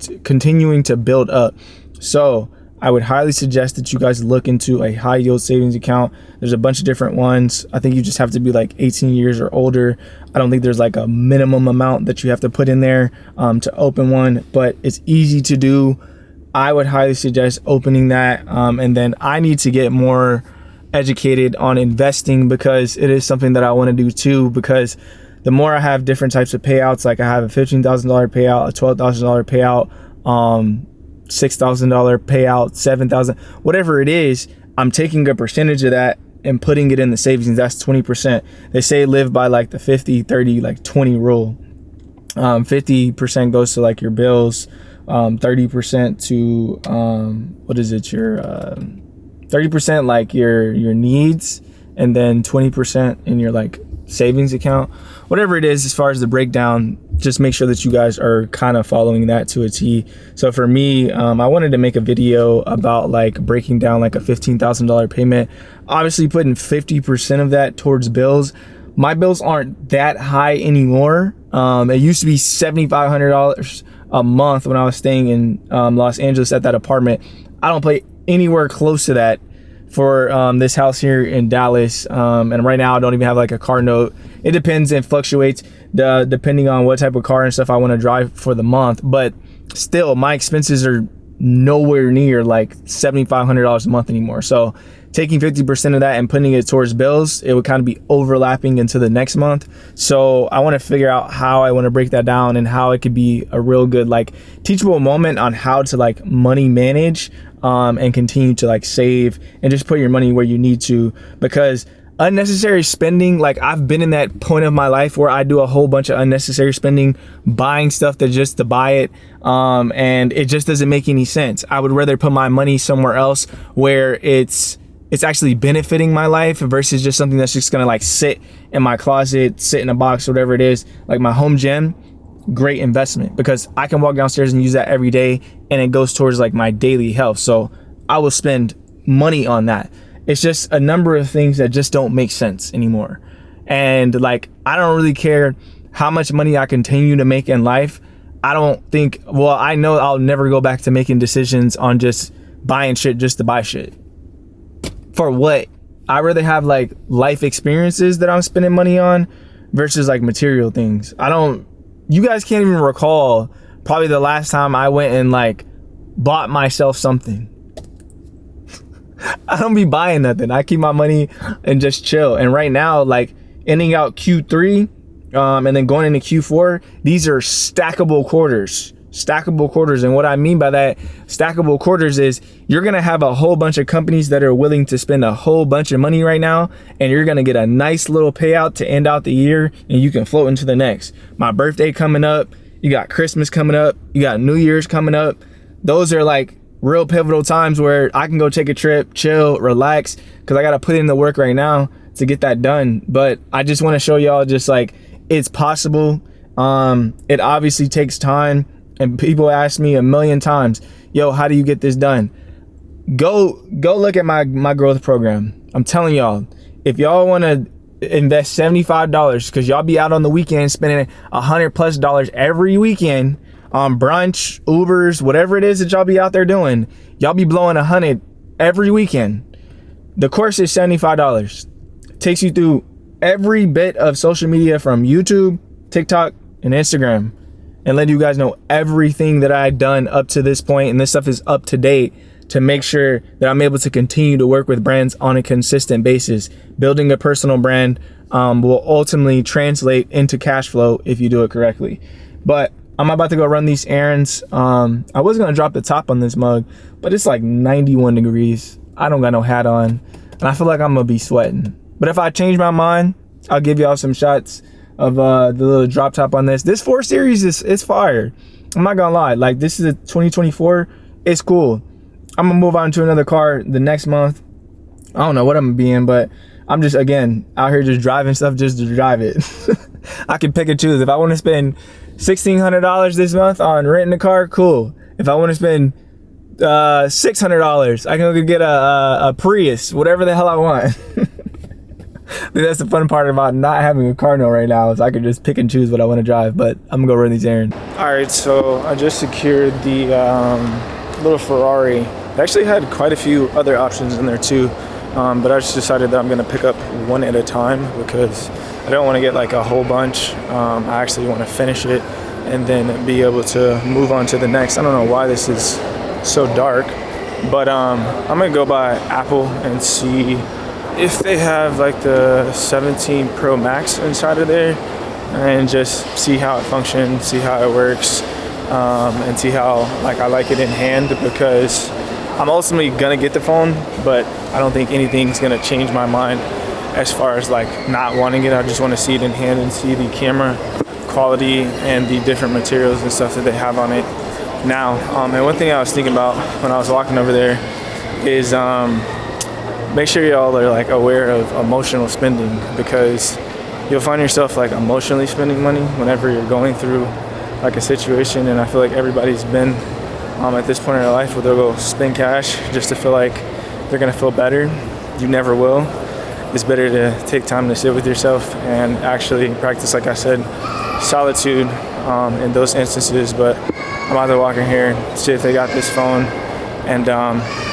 S1: to build up. So I would highly suggest that you guys look into a high yield savings account. There's a bunch of different ones. I think you just have to be like 18 years or older. I don't think there's like a minimum amount that you have to put in there to open one, but it's easy to do. I would highly suggest opening that, and then I need to get more educated on investing, because it is something that I want to do too, because the more I have different types of payouts, like I have a $15,000 payout, a $12,000 payout, $6,000 payout, $7,000, whatever it is, I'm taking a percentage of that and putting it in the savings. That's 20%. They say live by like the 50, 30, like 20 rule. 50% goes to like your bills, 30% to what is it, your 30% like your needs, and then 20% in your like savings account. Whatever it is, as far as the breakdown, just make sure that you guys are kind of following that to a T. So for me, I wanted to make a video about like breaking down like a $15,000 payment, obviously putting 50% of that towards bills. My bills aren't that high anymore. It used to be $7,500 a month when I was staying in Los Angeles at that apartment. I don't pay anywhere close to that for this house here in Dallas, and right now I don't even have like a car note. It depends and fluctuates depending on what type of car and stuff I want to drive for the month, but still my expenses are nowhere near like $7,500 a month anymore. So taking 50% of that and putting it towards bills, it would kind of be overlapping into the next month. So I want to figure out how I want to break that down, and how it could be a real good like teachable moment on how to like money manage, and continue to like save and just put your money where you need to. Because unnecessary spending, like I've been in that point of my life where I do a whole bunch of unnecessary spending, buying stuff that just to buy it, and it just doesn't make any sense. I would rather put my money somewhere else where it's actually benefiting my life, versus just something that's just gonna like sit in my closet, sit in a box, whatever it is. Like my home gym, great investment, because I can walk downstairs and use that every day, and it goes towards like my daily health. So I will spend money on that. It's just a number of things that just don't make sense anymore. And like, I don't really care how much money I continue to make in life. I don't think, well, I know I'll never go back to making decisions on just buying shit just to buy shit. For what? I'd rather have like life experiences that I'm spending money on versus like material things. You guys can't even recall probably the last time I went and like bought myself something. I don't be buying nothing. I keep my money and just chill. And right now, like ending out Q3 and then going into Q4, these are stackable quarters. And what I mean by that stackable quarters is you're going to have a whole bunch of companies that are willing to spend a whole bunch of money right now, and you're going to get a nice little payout to end out the year, and you can float into the next. My birthday coming up, you got Christmas coming up, you got New Year's coming up. Those are like real pivotal times where I can go take a trip, chill, relax, because I got to put in the work right now to get that done. But I just want to show y'all just like it's possible. It obviously takes time. And people ask me a million times, yo, how do you get this done? Go look at my growth program. I'm telling y'all, if y'all want to invest $75, because y'all be out on the weekend spending $100+ every weekend on brunch, Ubers, whatever it is that y'all be out there doing, y'all be blowing $100 every weekend. The course is $75. Takes you through every bit of social media from YouTube, TikTok, and Instagram, and let you guys know everything that I've done up to this point, and this stuff is up to date to make sure that I'm able to continue to work with brands on a consistent basis. Building a personal brand will ultimately translate into cash flow if you do it correctly. But I'm about to go run these errands. I was gonna drop the top on this mug, but it's like 91 degrees. I don't got no hat on, and I feel like I'm gonna be sweating. But if I change my mind, I'll give y'all some shots of the little drop top on this. This 4 Series is fire. I'm not gonna lie. Like, this is a 2024. It's cool. I'm gonna move on to another car the next month. I don't know what I'm gonna be in, but I'm just, again, out here just driving stuff just to drive it. I can pick and choose. If I want to spend $1,600 this month on renting a car, cool. If I want to spend $600, I can go get a Prius, whatever the hell I want. I think that's the fun part about not having a car note right now, is I can just pick and choose what I want to drive. But I'm gonna go run these errands. All right, so I just secured the little Ferrari. It actually had quite a few other options in there too, but I just decided that I'm gonna pick up one at a time because I don't want to get like a whole bunch. I actually want to finish it and then be able to move on to the next. I don't know why this is so dark, but I'm gonna go by Apple and see if they have like the 17 Pro Max inside of there, and just see how it functions, see how it works, and see how like I like it in hand, because I'm ultimately gonna get the phone, but I don't think anything's gonna change my mind as far as like not wanting it. I just want to see it in hand and see the camera quality and the different materials and stuff that they have on it now. And one thing I was thinking about when I was walking over there is make sure y'all are like aware of emotional spending, because you'll find yourself like emotionally spending money whenever you're going through like a situation. And I feel like everybody's been at this point in their life where they'll go spend cash just to feel like they're gonna feel better. You never will. It's better to take time to sit with yourself and actually practice, like I said, solitude in those instances. But I'm about to walk in here, see if they got this phone, and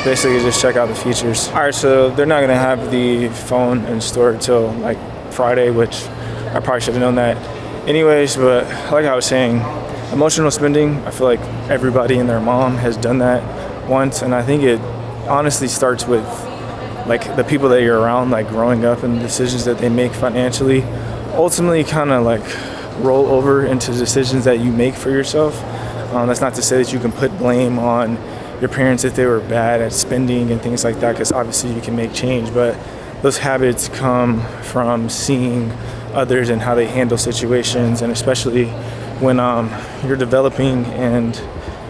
S1: basically just check out the features. All right, so they're not gonna have the phone in store until like Friday, which I probably should have known that anyways. But like I was saying, emotional spending, I feel like everybody and their mom has done that once, and I think it honestly starts with like the people that you're around, like growing up, and the decisions that they make financially ultimately kind of like roll over into decisions that you make for yourself. That's not to say that you can put blame on your parents if they were bad at spending and things like that, because obviously you can make change, but those habits come from seeing others and how they handle situations. And especially when you're developing and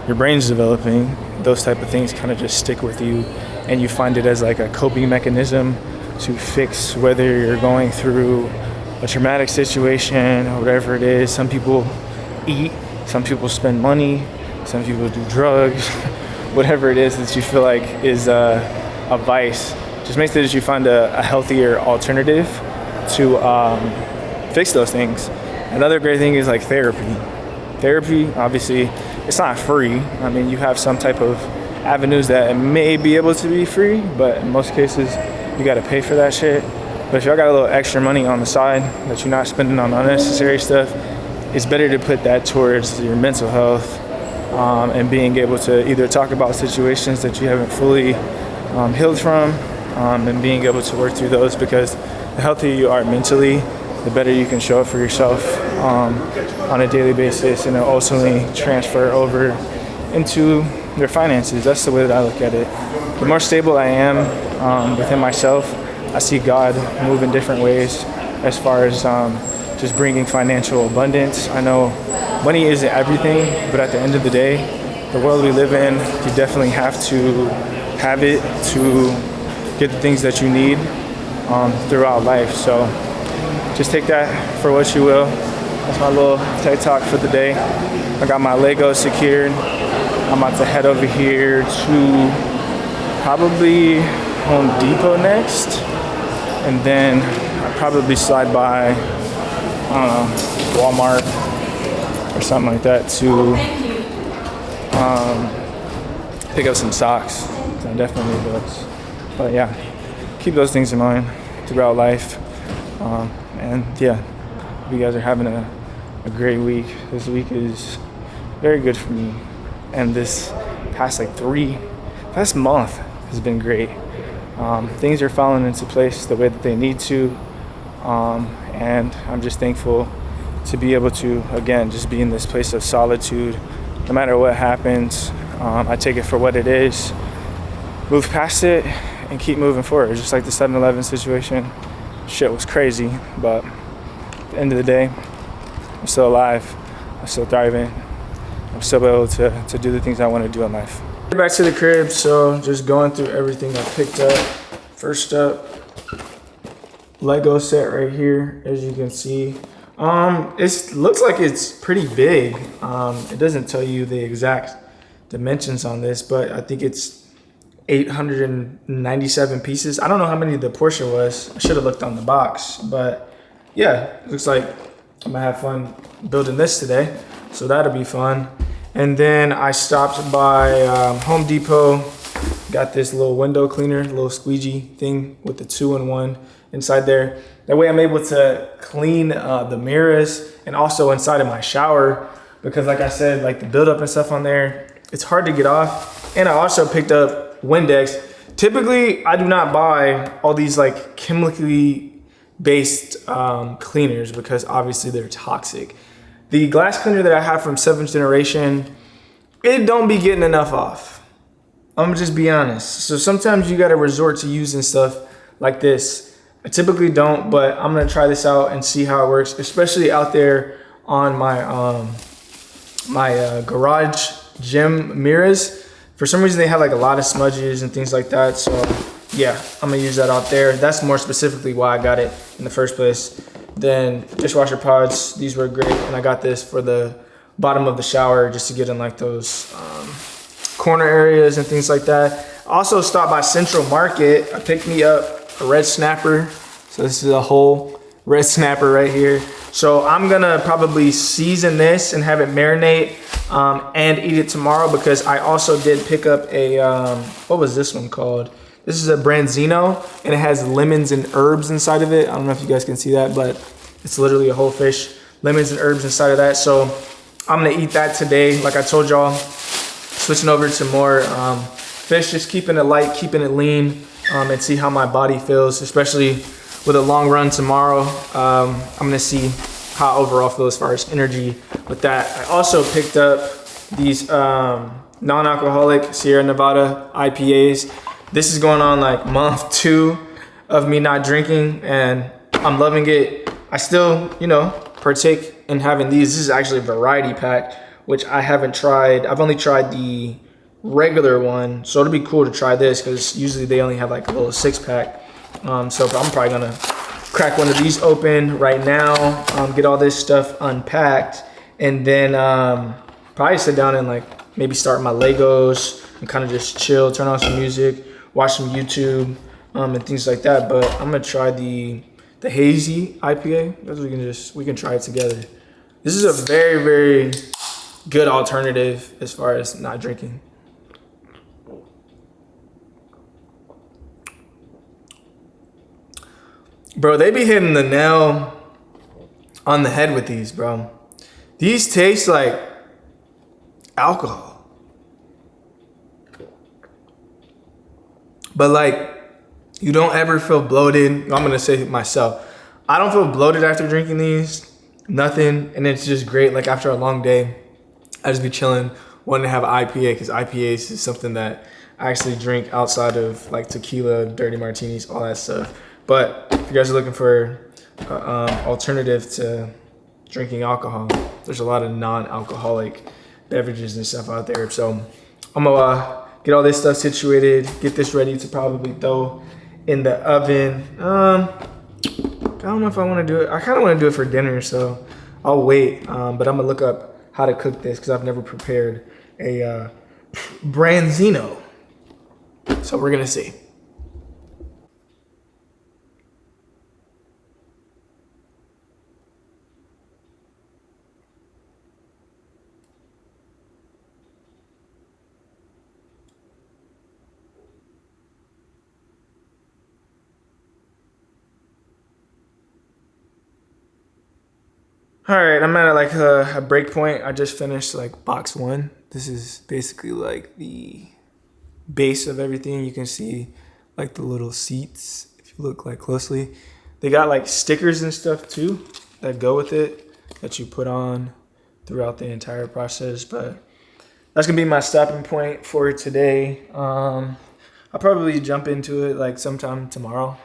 S1: your brain's developing, those type of things kind of just stick with you, and you find it as like a coping mechanism to fix whether you're going through a traumatic situation or whatever it is. Some people eat, some people spend money, some people do drugs, whatever it is that you feel like is a vice. Just make sure that you find a healthier alternative to fix those things. Another great thing is like therapy. Therapy, obviously, it's not free. I mean, you have some type of avenues that may be able to be free, but in most cases, you got to pay for that shit. But if y'all got a little extra money on the side that you're not spending on unnecessary stuff, it's better to put that towards your mental health, and being able to either talk about situations that you haven't fully healed from, and being able to work through those, because the healthier you are mentally, the better you can show up for yourself on a daily basis, and it'll ultimately transfer over into your finances. That's the way that I look at it. The more stable I am within myself, I see God move in different ways as far as just bringing financial abundance. I know money isn't everything, but at the end of the day, the world we live in, you definitely have to have it to get the things that you need throughout life. So just take that for what you will. That's my little TED Talk for the day. I got my Legos secured. I'm about to head over here to probably Home Depot next. And then I'll probably slide by, I don't know, Walmart or something like that to pick up some socks. So I definitely need those. But yeah, keep those things in mind throughout life. And yeah, hope you guys are having a great week. This week is very good for me. And this past month has been great. Things are falling into place the way that they need to. And I'm just thankful to be able to, again, just be in this place of solitude. No matter what happens, I take it for what it is, move past it, and keep moving forward. Just like the 7-Eleven situation. Shit was crazy, but at the end of the day, I'm still alive. I'm still thriving. I'm still able to do the things I want to do in life. Back to the crib, so just going through everything I picked up. First up, Lego set right here, as you can see. It looks like it's pretty big. It doesn't tell you the exact dimensions on this, but I think it's 897 pieces. I don't know how many the portion was. I should have looked on the box, but yeah, looks like I'm gonna have fun building this today, so that'll be fun. And then I stopped by Home Depot, got this little window cleaner, little squeegee thing with the 2-in-1 inside there. That way I'm able to clean the mirrors and also inside of my shower, because like I said, like the buildup and stuff on there, it's hard to get off. And I also picked up Windex. Typically, I do not buy all these like chemically based cleaners because obviously they're toxic. The glass cleaner that I have from 7th generation, it don't be getting enough off. I'm gonna just be honest. So sometimes you gotta resort to using stuff like this. I typically don't, but I'm gonna try this out and see how it works, especially out there on my garage gym mirrors. For some reason, they have like a lot of smudges and things like that. So yeah, I'm gonna use that out there. That's more specifically why I got it in the first place. Then dishwasher pods, these were great. And I got this for the bottom of the shower just to get in like those corner areas and things like that. Also stopped by Central Market. I picked me up a red snapper. So this is a whole red snapper right here. So I'm gonna probably season this and have it marinate and eat it tomorrow, because I also did pick up a, what was this one called? This is a branzino, and it has lemons and herbs inside of it. I don't know if you guys can see that, but it's literally a whole fish, lemons and herbs inside of that. So I'm gonna eat that today. Like I told y'all, switching over to more fish, just keeping it light, keeping it lean, and see how my body feels, especially with a long run tomorrow. I'm gonna see how overall feels as far as energy with that. I also picked up these non-alcoholic Sierra Nevada IPAs. This is going on like month 2 of me not drinking, and I'm loving it. I still, you know, partake in having these. This is actually a variety pack, which I haven't tried. I've only tried the regular one, so it'll be cool to try this, because usually they only have like a little 6-pack. So I'm probably gonna crack one of these open right now, get all this stuff unpacked, and then probably sit down and like maybe start my Legos and kind of just chill, turn on some music, watch some YouTube, and things like that. But I'm gonna try the hazy IPA. That's we can try it together. This is a very, very good alternative as far as not drinking. Bro, they be hitting the nail on the head with these, bro. These taste like alcohol. But like, you don't ever feel bloated. I'm gonna say myself, I don't feel bloated after drinking these, nothing. And it's just great. Like after a long day, I just be chilling, wanting to have an IPA, because IPAs is something that I actually drink outside of like tequila, dirty martinis, all that stuff. But if you guys are looking for alternative to drinking alcohol, there's a lot of non-alcoholic beverages and stuff out there. So I'm gonna get all this stuff situated, get this ready to probably throw in the oven. I don't know if I want to do it. I kind of want to do it for dinner, so I'll wait. But I'm gonna look up how to cook this because I've never prepared a branzino. So we're gonna see. All right, I'm at like a break point. I just finished like box 1. This is basically like the base of everything. You can see like the little seats if you look like closely. They got like stickers and stuff too that go with it that you put on throughout the entire process. But that's gonna be my stopping point for today. I'll probably jump into it like sometime tomorrow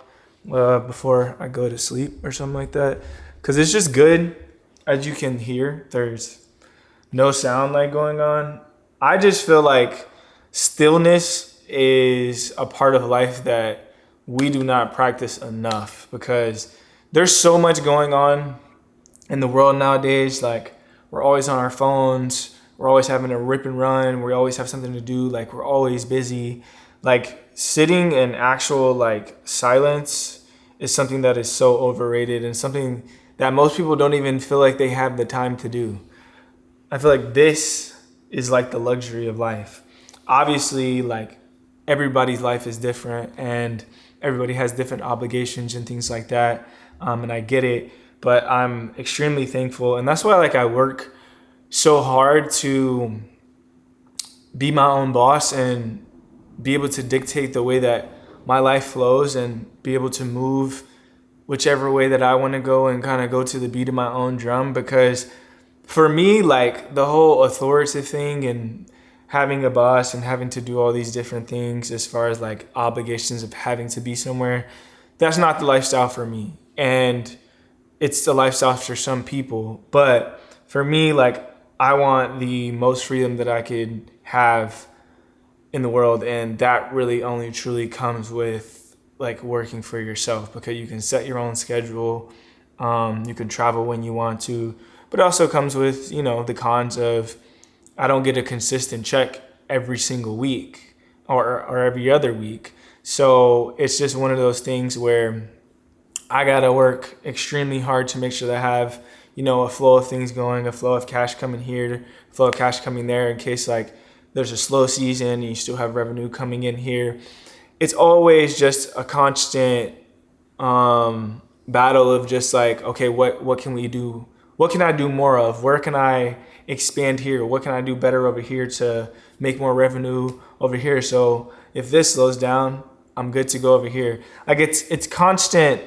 S1: before I go to sleep or something like that, because it's just good. As you can hear, there's no sound like going on. I just feel like stillness is a part of life that we do not practice enough, because there's so much going on in the world nowadays. Like, we're always on our phones. We're always having to rip and run. We always have something to do. Like, we're always busy. Like, sitting in actual like silence is something that is so overrated, and something that most people don't even feel like they have the time to do. I feel like this is like the luxury of life. Obviously, like, everybody's life is different and everybody has different obligations and things like that. And I get it, but I'm extremely thankful. And that's why like I work so hard to be my own boss and be able to dictate the way that my life flows and be able to move whichever way that I want to go and kind of go to the beat of my own drum. Because for me, like, the whole authoritative thing and having a boss and having to do all these different things as far as like obligations of having to be somewhere, that's not the lifestyle for me. And it's the lifestyle for some people. But for me, like, I want the most freedom that I could have in the world. And that really only truly comes with like working for yourself, because you can set your own schedule. You can travel when you want to, but it also comes with, you know, the cons of I don't get a consistent check every single week or every other week. So it's just one of those things where I gotta work extremely hard to make sure that I have, you know, a flow of things going, a flow of cash coming here, a flow of cash coming there, in case like there's a slow season and you still have revenue coming in here. It's always just a constant battle of just like, okay, what can we do? What can I do more of? Where can I expand here? What can I do better over here to make more revenue over here? So if this slows down, I'm good to go over here. Like, it's constant,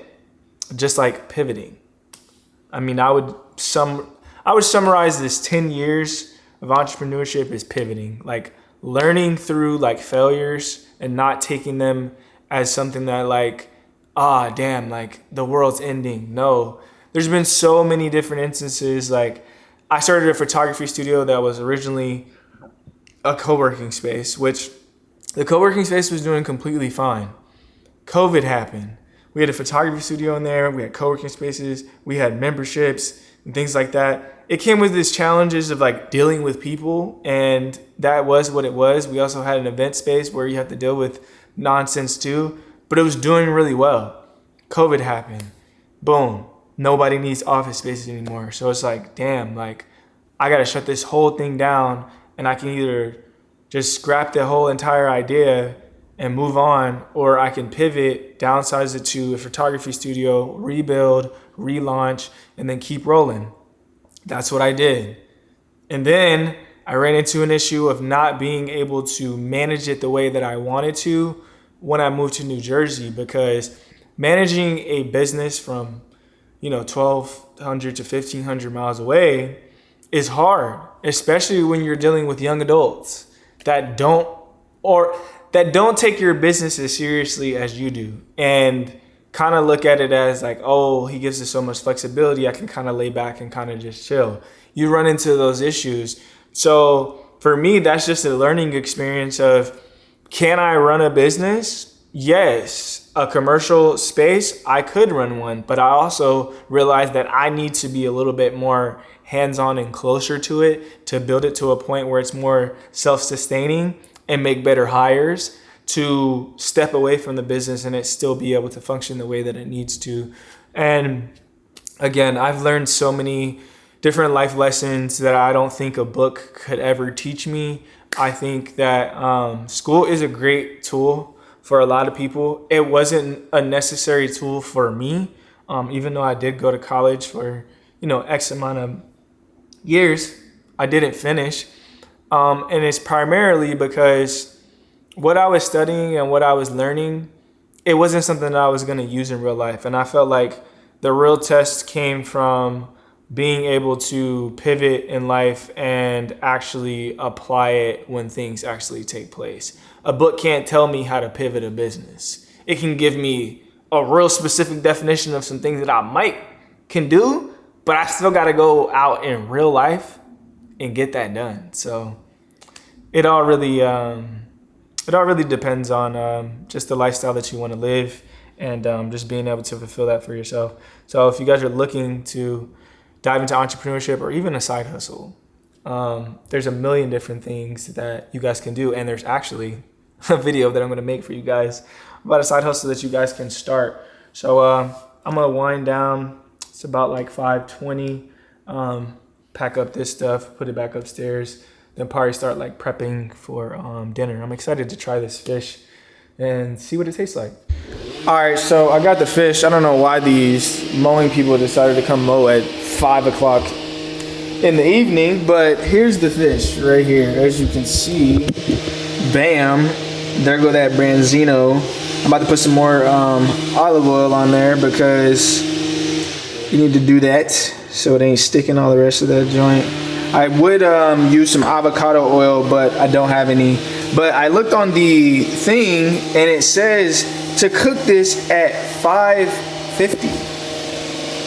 S1: just like pivoting. I mean, I would summarize this 10 years of entrepreneurship as pivoting, like learning through like failures and not taking them as something that like, damn, like the world's ending. No, there's been so many different instances. Like, I started a photography studio that was originally a co-working space, which the co-working space was doing completely fine. COVID happened. We had a photography studio in there. We had co-working spaces. We had memberships and things like that. It came with these challenges of like dealing with people, and that was what it was. We also had an event space where you have to deal with nonsense too, but it was doing really well. COVID happened. Boom. Nobody needs office spaces anymore. So it's like, damn, like, I got to shut this whole thing down, and I can either just scrap the whole entire idea and move on, or I can pivot, downsize it to a photography studio, rebuild, relaunch, and then keep rolling. That's what I did. And then I ran into an issue of not being able to manage it the way that I wanted to when I moved to New Jersey, because managing a business from 1,200 to 1,500 miles away is hard, especially when you're dealing with young adults that don't take your business as seriously as you do, and kind of look at it as like, oh, he gives us so much flexibility, I can kind of lay back and kind of just chill. You run into those issues. So for me, that's just a learning experience of, can I run a business? Yes. A commercial space, I could run one, but I also realized that I need to be a little bit more hands-on and closer to it to build it to a point where it's more self-sustaining and make better hires, to step away from the business and it still be able to function the way that it needs to. And again, I've learned so many different life lessons that I don't think a book could ever teach me. I think that school is a great tool for a lot of people. It wasn't a necessary tool for me, even though I did go to college for X amount of years. I didn't finish, and it's primarily because what I was studying and what I was learning, it wasn't something that I was going to use in real life. And I felt like the real test came from being able to pivot in life and actually apply it when things actually take place. A book can't tell me how to pivot a business. It can give me a real specific definition of some things that I can do, but I still got to go out in real life and get that done. So it all really depends on just the lifestyle that you want to live, and just being able to fulfill that for yourself. So if you guys are looking to dive into entrepreneurship or even a side hustle, there's a million different things that you guys can do. And there's actually a video that I'm going to make for you guys about a side hustle that you guys can start. So I'm going to wind down. It's about like 5:20. Pack up this stuff, put it back upstairs, then probably start like prepping for dinner. I'm excited to try this fish and see what it tastes like. All right, so I got the fish. I don't know why these mowing people decided to come mow at 5 o'clock in the evening, but here's the fish right here. As you can see, bam, there go that branzino. I'm about to put some more olive oil on there because you need to do that so it ain't sticking all the rest of that joint. I would use some avocado oil, but I don't have any. But I looked on the thing and it says to cook this at 550.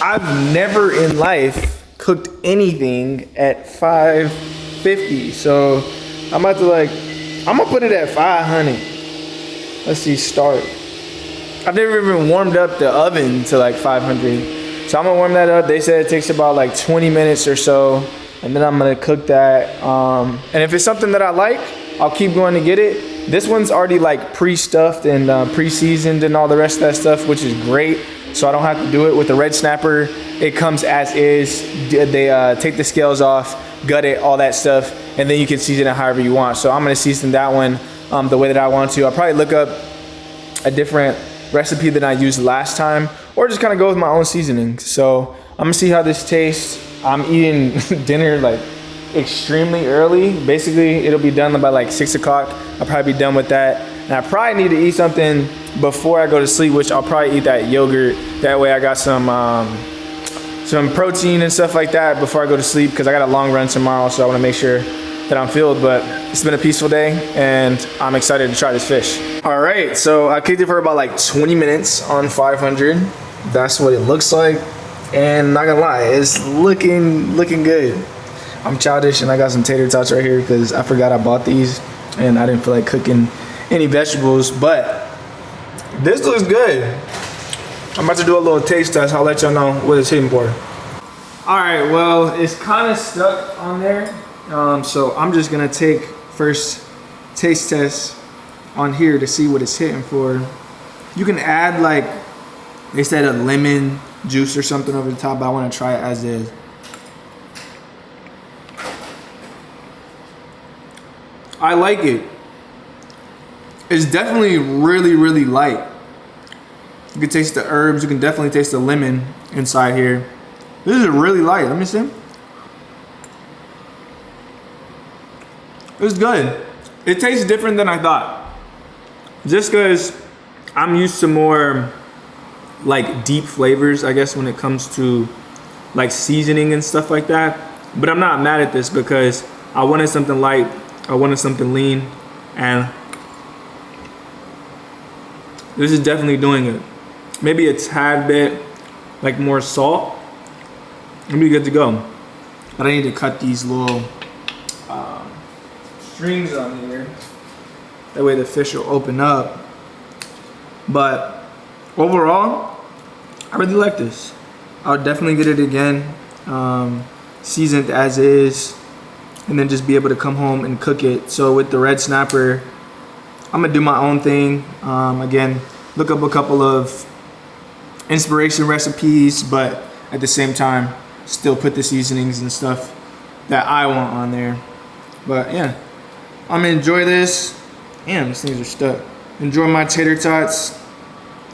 S1: I've never in life cooked anything at 550. So I'm about to I'm gonna put it at 500. Let's see, start. I've never even warmed up the oven to like 500. So I'm gonna warm that up. They said it takes about like 20 minutes or so. And then I'm gonna cook that. And if it's something that I like, I'll keep going to get it. This one's already like pre-stuffed and pre-seasoned and all the rest of that stuff, which is great. So I don't have to do it with the red snapper. It comes as is. They take the scales off, gut it, all that stuff, and then you can season it however you want. So I'm gonna season that one the way that I want to. I'll probably look up a different recipe than I used last time, or just kind of go with my own seasoning. So I'm gonna see how this tastes. I'm eating dinner like extremely early. Basically, it'll be done by like 6 o'clock. I'll probably be done with that. And I probably need to eat something before I go to sleep, which I'll probably eat that yogurt. That way I got some protein and stuff like that before I go to sleep, because I got a long run tomorrow, so I want to make sure that I'm filled. But it's been a peaceful day and I'm excited to try this fish. All right, so I cooked it for about like 20 minutes on 500. That's what it looks like. And not gonna lie, it's looking good. I'm childish and I got some tater tots right here because I forgot I bought these and I didn't feel like cooking any vegetables, but this looks good. I'm about to do a little taste test. I'll let y'all know what it's hitting for. All right, well, it's kind of stuck on there. So I'm just gonna take first taste test on here to see what it's hitting for. You can add, like they said, a lemon juice or something over the top, but I want to try it as is. I like it. It's definitely really, really light. You can taste the herbs. You can definitely taste the lemon inside here. This is really light. Let me see. It's good. It tastes different than I thought. Just because I'm used to more like deep flavors, I guess, when it comes to like seasoning and stuff like that. But I'm not mad at this because I wanted something light. I wanted something lean. And this is definitely doing it. Maybe a tad bit like more salt. It'll be good to go. But I need to cut these little strings on here. That way the fish will open up. But overall, I really like this. I would definitely get it again, seasoned as is, and then just be able to come home and cook it. So with the red snapper, I'm gonna do my own thing. Again, look up a couple of inspiration recipes, but at the same time, still put the seasonings and stuff that I want on there. But yeah, I'm gonna enjoy this. Damn, these things are stuck. Enjoy my tater tots,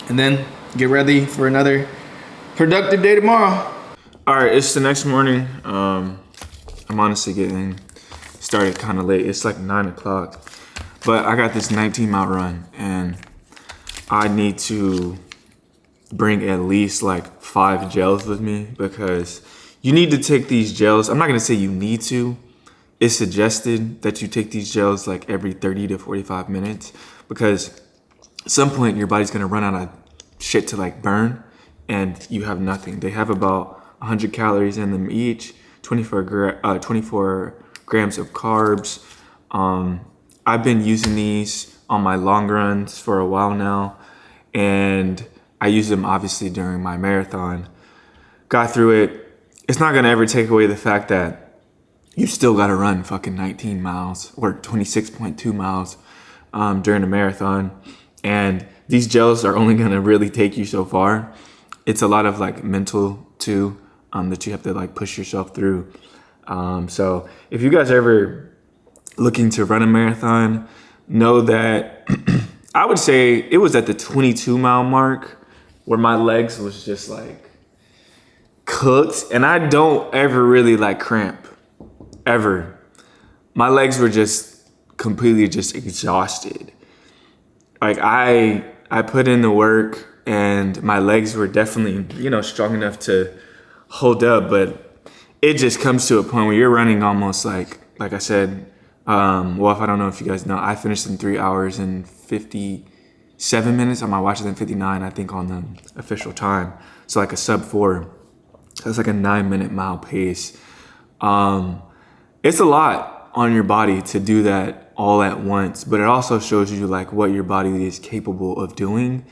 S1: and then get ready for another productive day tomorrow. All right, it's the next morning. I'm honestly getting started kind of late. It's like 9 o'clock, but I got this 19-mile run, and I need to bring at least like 5 gels with me because you need to take these gels. I'm not gonna say you need to. It's suggested that you take these gels like every 30 to 45 minutes because at some point your body's gonna run out of shit to like burn and you have nothing. They have about 100 calories in them each, 24 grams of carbs. I've been using these on my long runs for a while now, and I use them obviously during my marathon. Got through it. It's not gonna ever take away the fact that you still gotta run fucking 19 miles or 26.2 miles during a marathon. And these gels are only gonna really take you so far. It's a lot of like mental too, that you have to like push yourself through. So if you guys are ever looking to run a marathon, know that I would say it was at the 22-mile mark where my legs was just like cooked, and I don't ever really like cramp. Ever. My legs were just completely just exhausted. Like I put in the work and my legs were definitely, strong enough to hold up, but it just comes to a point where you're running almost like I said, well, if I don't know if you guys know, I finished in 3 hours and 57 minutes on my watch, then 59, I think, on the official time. So like a sub 4. That's like a 9-minute mile pace. It's a lot on your body to do that all at once, but it also shows you like what your body is capable of doing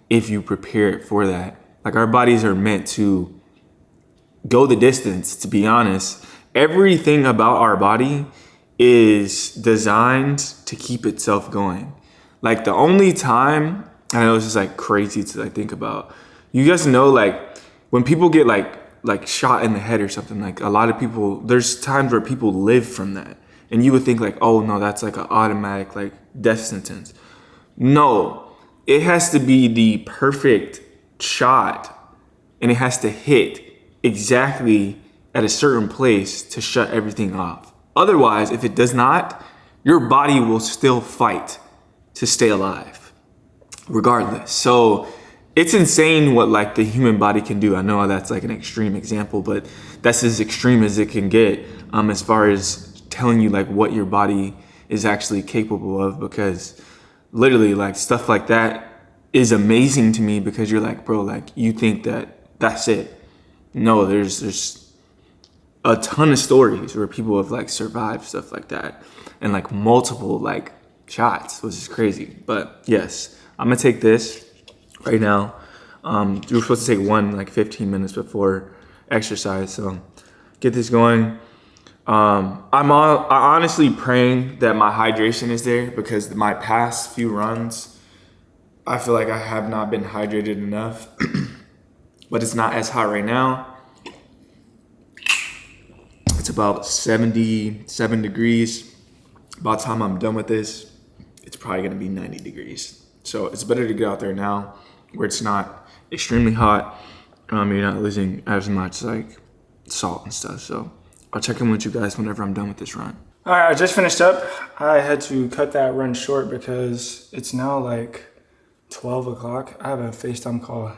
S1: if you prepare it for that. Like our bodies are meant to go the distance, to be honest. Everything about our body is designed to keep itself going. Like the only time, I know it's just like crazy to like think about. You guys know like when people get like shot in the head or something, like a lot of people, there's times where people live from that. And you would think like, oh no, that's like an automatic like death sentence. No, it has to be the perfect shot and it has to hit exactly at a certain place to shut everything off. Otherwise, if it does not, your body will still fight to stay alive regardless. So it's insane what like the human body can do. I know that's like an extreme example, but that's as extreme as it can get as far as telling you like what your body is actually capable of, because literally like stuff like that is amazing to me because you're like, bro, like you think that that's it. No, there's a ton of stories where people have like survived stuff like that and like multiple like shots, which is crazy. But yes, I'm gonna take this right now. You were supposed to take one like 15 minutes before exercise, so get this going. I'm honestly praying that my hydration is there because my past few runs, I feel like I have not been hydrated enough, but it's not as hot right now. It's about 77 degrees. About time I'm done with this. it's probably gonna be 90 degrees. So it's better to get out there now where it's not extremely hot. You're not losing as much like salt and stuff. So I'll check in with you guys whenever I'm done with this run. All right, I just finished up. I had to cut that run short because it's now like 12 o'clock. I have a FaceTime call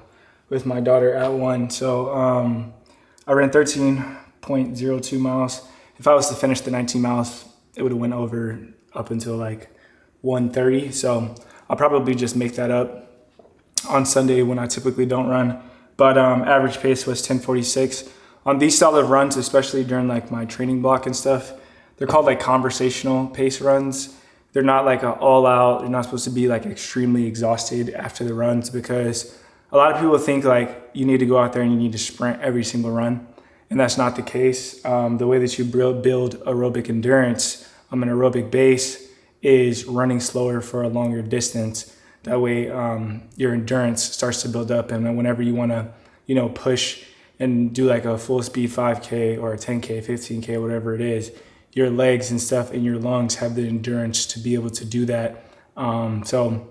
S1: with my daughter at 1. So I ran 13.02 miles. If I was to finish the 19 miles, it would have went over up until like 1:30. So I'll probably just make that up on Sunday when I typically don't run. But average pace was 10:46. On these style of runs, especially during like my training block and stuff, they're called like conversational pace runs. They're not like an all out, you're not supposed to be like extremely exhausted after the runs, because a lot of people think like you need to go out there and you need to sprint every single run. And that's not the case. The way that you build aerobic endurance, an aerobic base, is running slower for a longer distance. That way your endurance starts to build up, and then whenever you want to, push and do like a full speed 5K or a 10K, 15K, whatever it is, your legs and stuff and your lungs have the endurance to be able to do that. So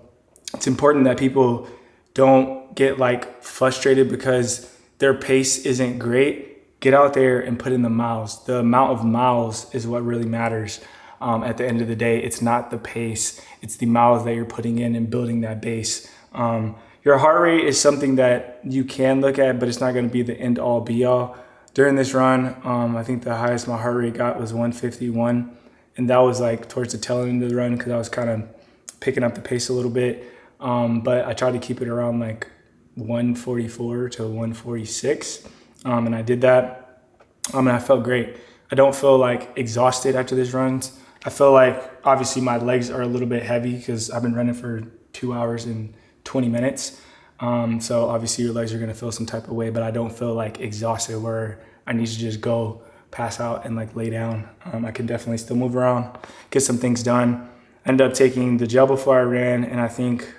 S1: it's important that people don't get like frustrated because their pace isn't great. Get out there and put in the miles. The amount of miles is what really matters. At the end of the day, it's not the pace, it's the miles that you're putting in and building that base. Your heart rate is something that you can look at, but it's not going to be the end all be all. During this run, I think the highest my heart rate got was 151. And that was like towards the tail end of the run because I was kind of picking up the pace a little bit. But I tried to keep it around like 144 to 146. And I did that. And I felt great. I don't feel like exhausted after this runs. I feel like obviously my legs are a little bit heavy because I've been running for 2 hours and 20 minutes. So obviously your legs are gonna feel some type of way, but I don't feel like exhausted where I need to just go pass out and like lay down. I can definitely still move around, get some things done. Ended up taking the gel before I ran, and I think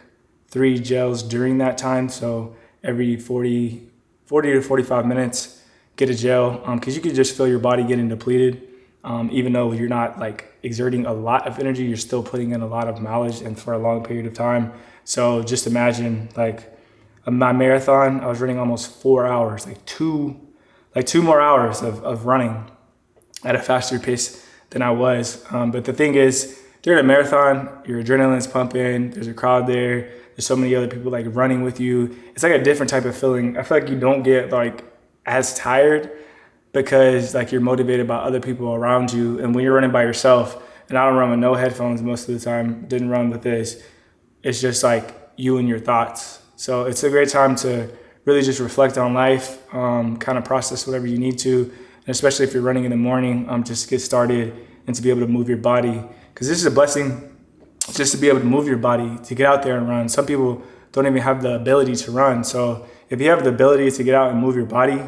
S1: 3 gels during that time. So every 40 to 45 minutes, get a gel, because you can just feel your body getting depleted. Even though you're not like exerting a lot of energy, you're still putting in a lot of mileage and for a long period of time. So just imagine like my marathon, I was running almost 4 hours, like two more hours of running at a faster pace than I was. But the thing is, during a marathon, your adrenaline's pumping, there's a crowd there, there's so many other people like running with you. It's like a different type of feeling. I feel like you don't get like as tired because like you're motivated by other people around you. And when you're running by yourself, and I don't run with no headphones most of the time, didn't run with this, it's just like you and your thoughts. So it's a great time to really just reflect on life, kind of process whatever you need to, and especially if you're running in the morning, just get started and to be able to move your body. Because this is a blessing just to be able to move your body, to get out there and run. Some people don't even have the ability to run. So if you have the ability to get out and move your body,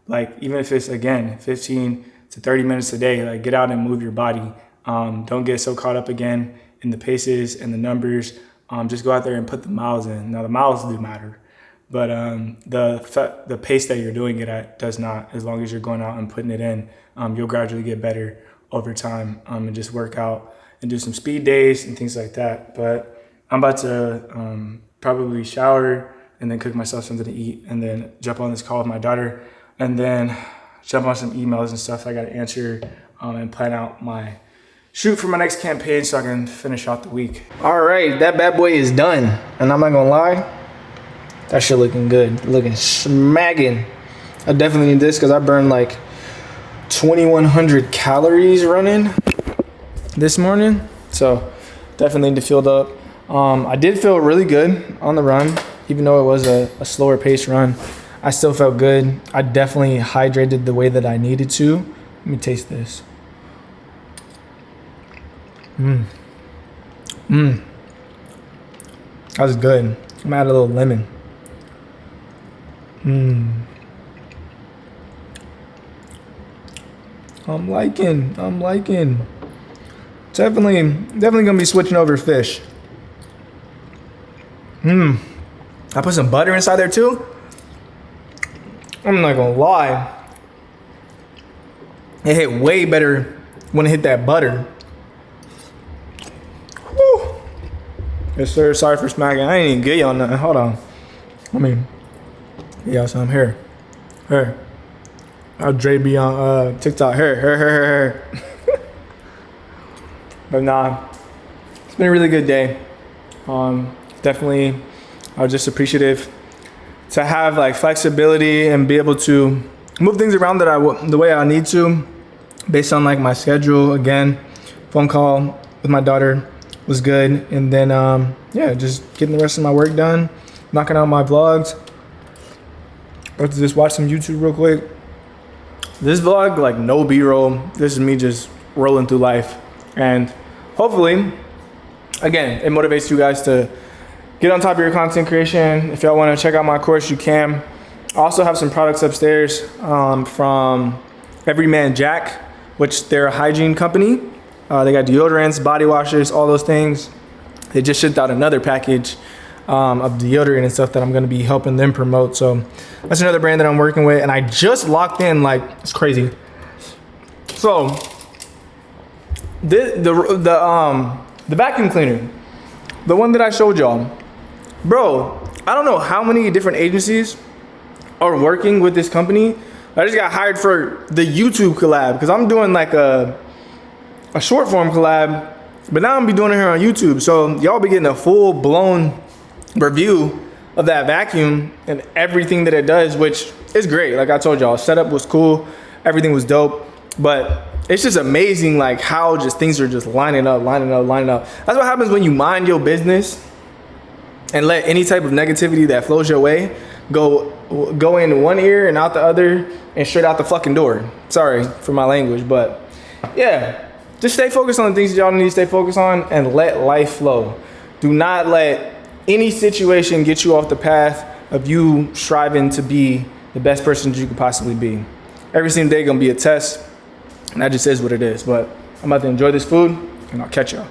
S1: like even if it's, again, 15 to 30 minutes a day, like get out and move your body. Don't get so caught up again in the paces and the numbers. Just go out there and put the miles in. Now the miles do matter, but the pace that you're doing it at does not. As long as you're going out and putting it in, you'll gradually get better over time, and just work out and do some speed days and things like that. But I'm about to probably shower and then cook myself something to eat and then jump on this call with my daughter and then jump on some emails and stuff I got to answer, and plan out my shoot for my next campaign so I can finish out the week. All right, that bad boy is done. And I'm not gonna lie, that shit looking good, looking smacking. I definitely need this because I burned like 2,100 calories running this morning. So definitely need to fill up. I did feel really good on the run, even though it was a slower pace run. I still felt good. I definitely hydrated the way that I needed to. Let me taste this. That was good. I'm gonna add a little lemon. I'm liking. Definitely gonna be switching over fish. I put some butter inside there too. I'm not gonna lie. It hit way better when it hit that butter. Whew.
S3: Yes, sir. Sorry for smacking. I ain't even get you on nothing. Hold on. Yeah, so I'm here. Here. I'll Dre be on TikTok. Here. But nah, it's been a really good day. Definitely, I was just appreciative to have like flexibility and be able to move things around the way I need to, based on like my schedule. Again, phone call with my daughter was good, and then yeah, just getting the rest of my work done, knocking out my vlogs. About to just watch some YouTube real quick. This vlog, like no B-roll. This is me just rolling through life, and hopefully, again, it motivates you guys to get on top of your content creation. If y'all want to check out my course, you can. I also have some products upstairs from Everyman Jack, which they're a hygiene company. They got deodorants, body washers, all those things. They just shipped out another package of deodorant and stuff that I'm going to be helping them promote. So that's another brand that I'm working with, and I just locked in, like, it's crazy. So the vacuum cleaner, the one that I showed y'all, bro, I don't know how many different agencies are working with this company. I just got hired for the YouTube collab because I'm doing like a short form collab, but now I'm be doing it here on YouTube. So y'all be getting a full blown review of that vacuum and everything that it does, which is great. Like I told y'all, setup was cool, everything was dope, but it's just amazing like how just things are just lining up. That's what happens when you mind your business and let any type of negativity that flows your way go in one ear and out the other and straight out the fucking door. Sorry for my language, but yeah, just stay focused on the things that y'all need to stay focused on and let life flow. Do not let any situation get you off the path of you striving to be the best person that you could possibly be. Every single day gonna be a test, and that just is what it is. But I'm about to enjoy this food, and I'll catch y'all.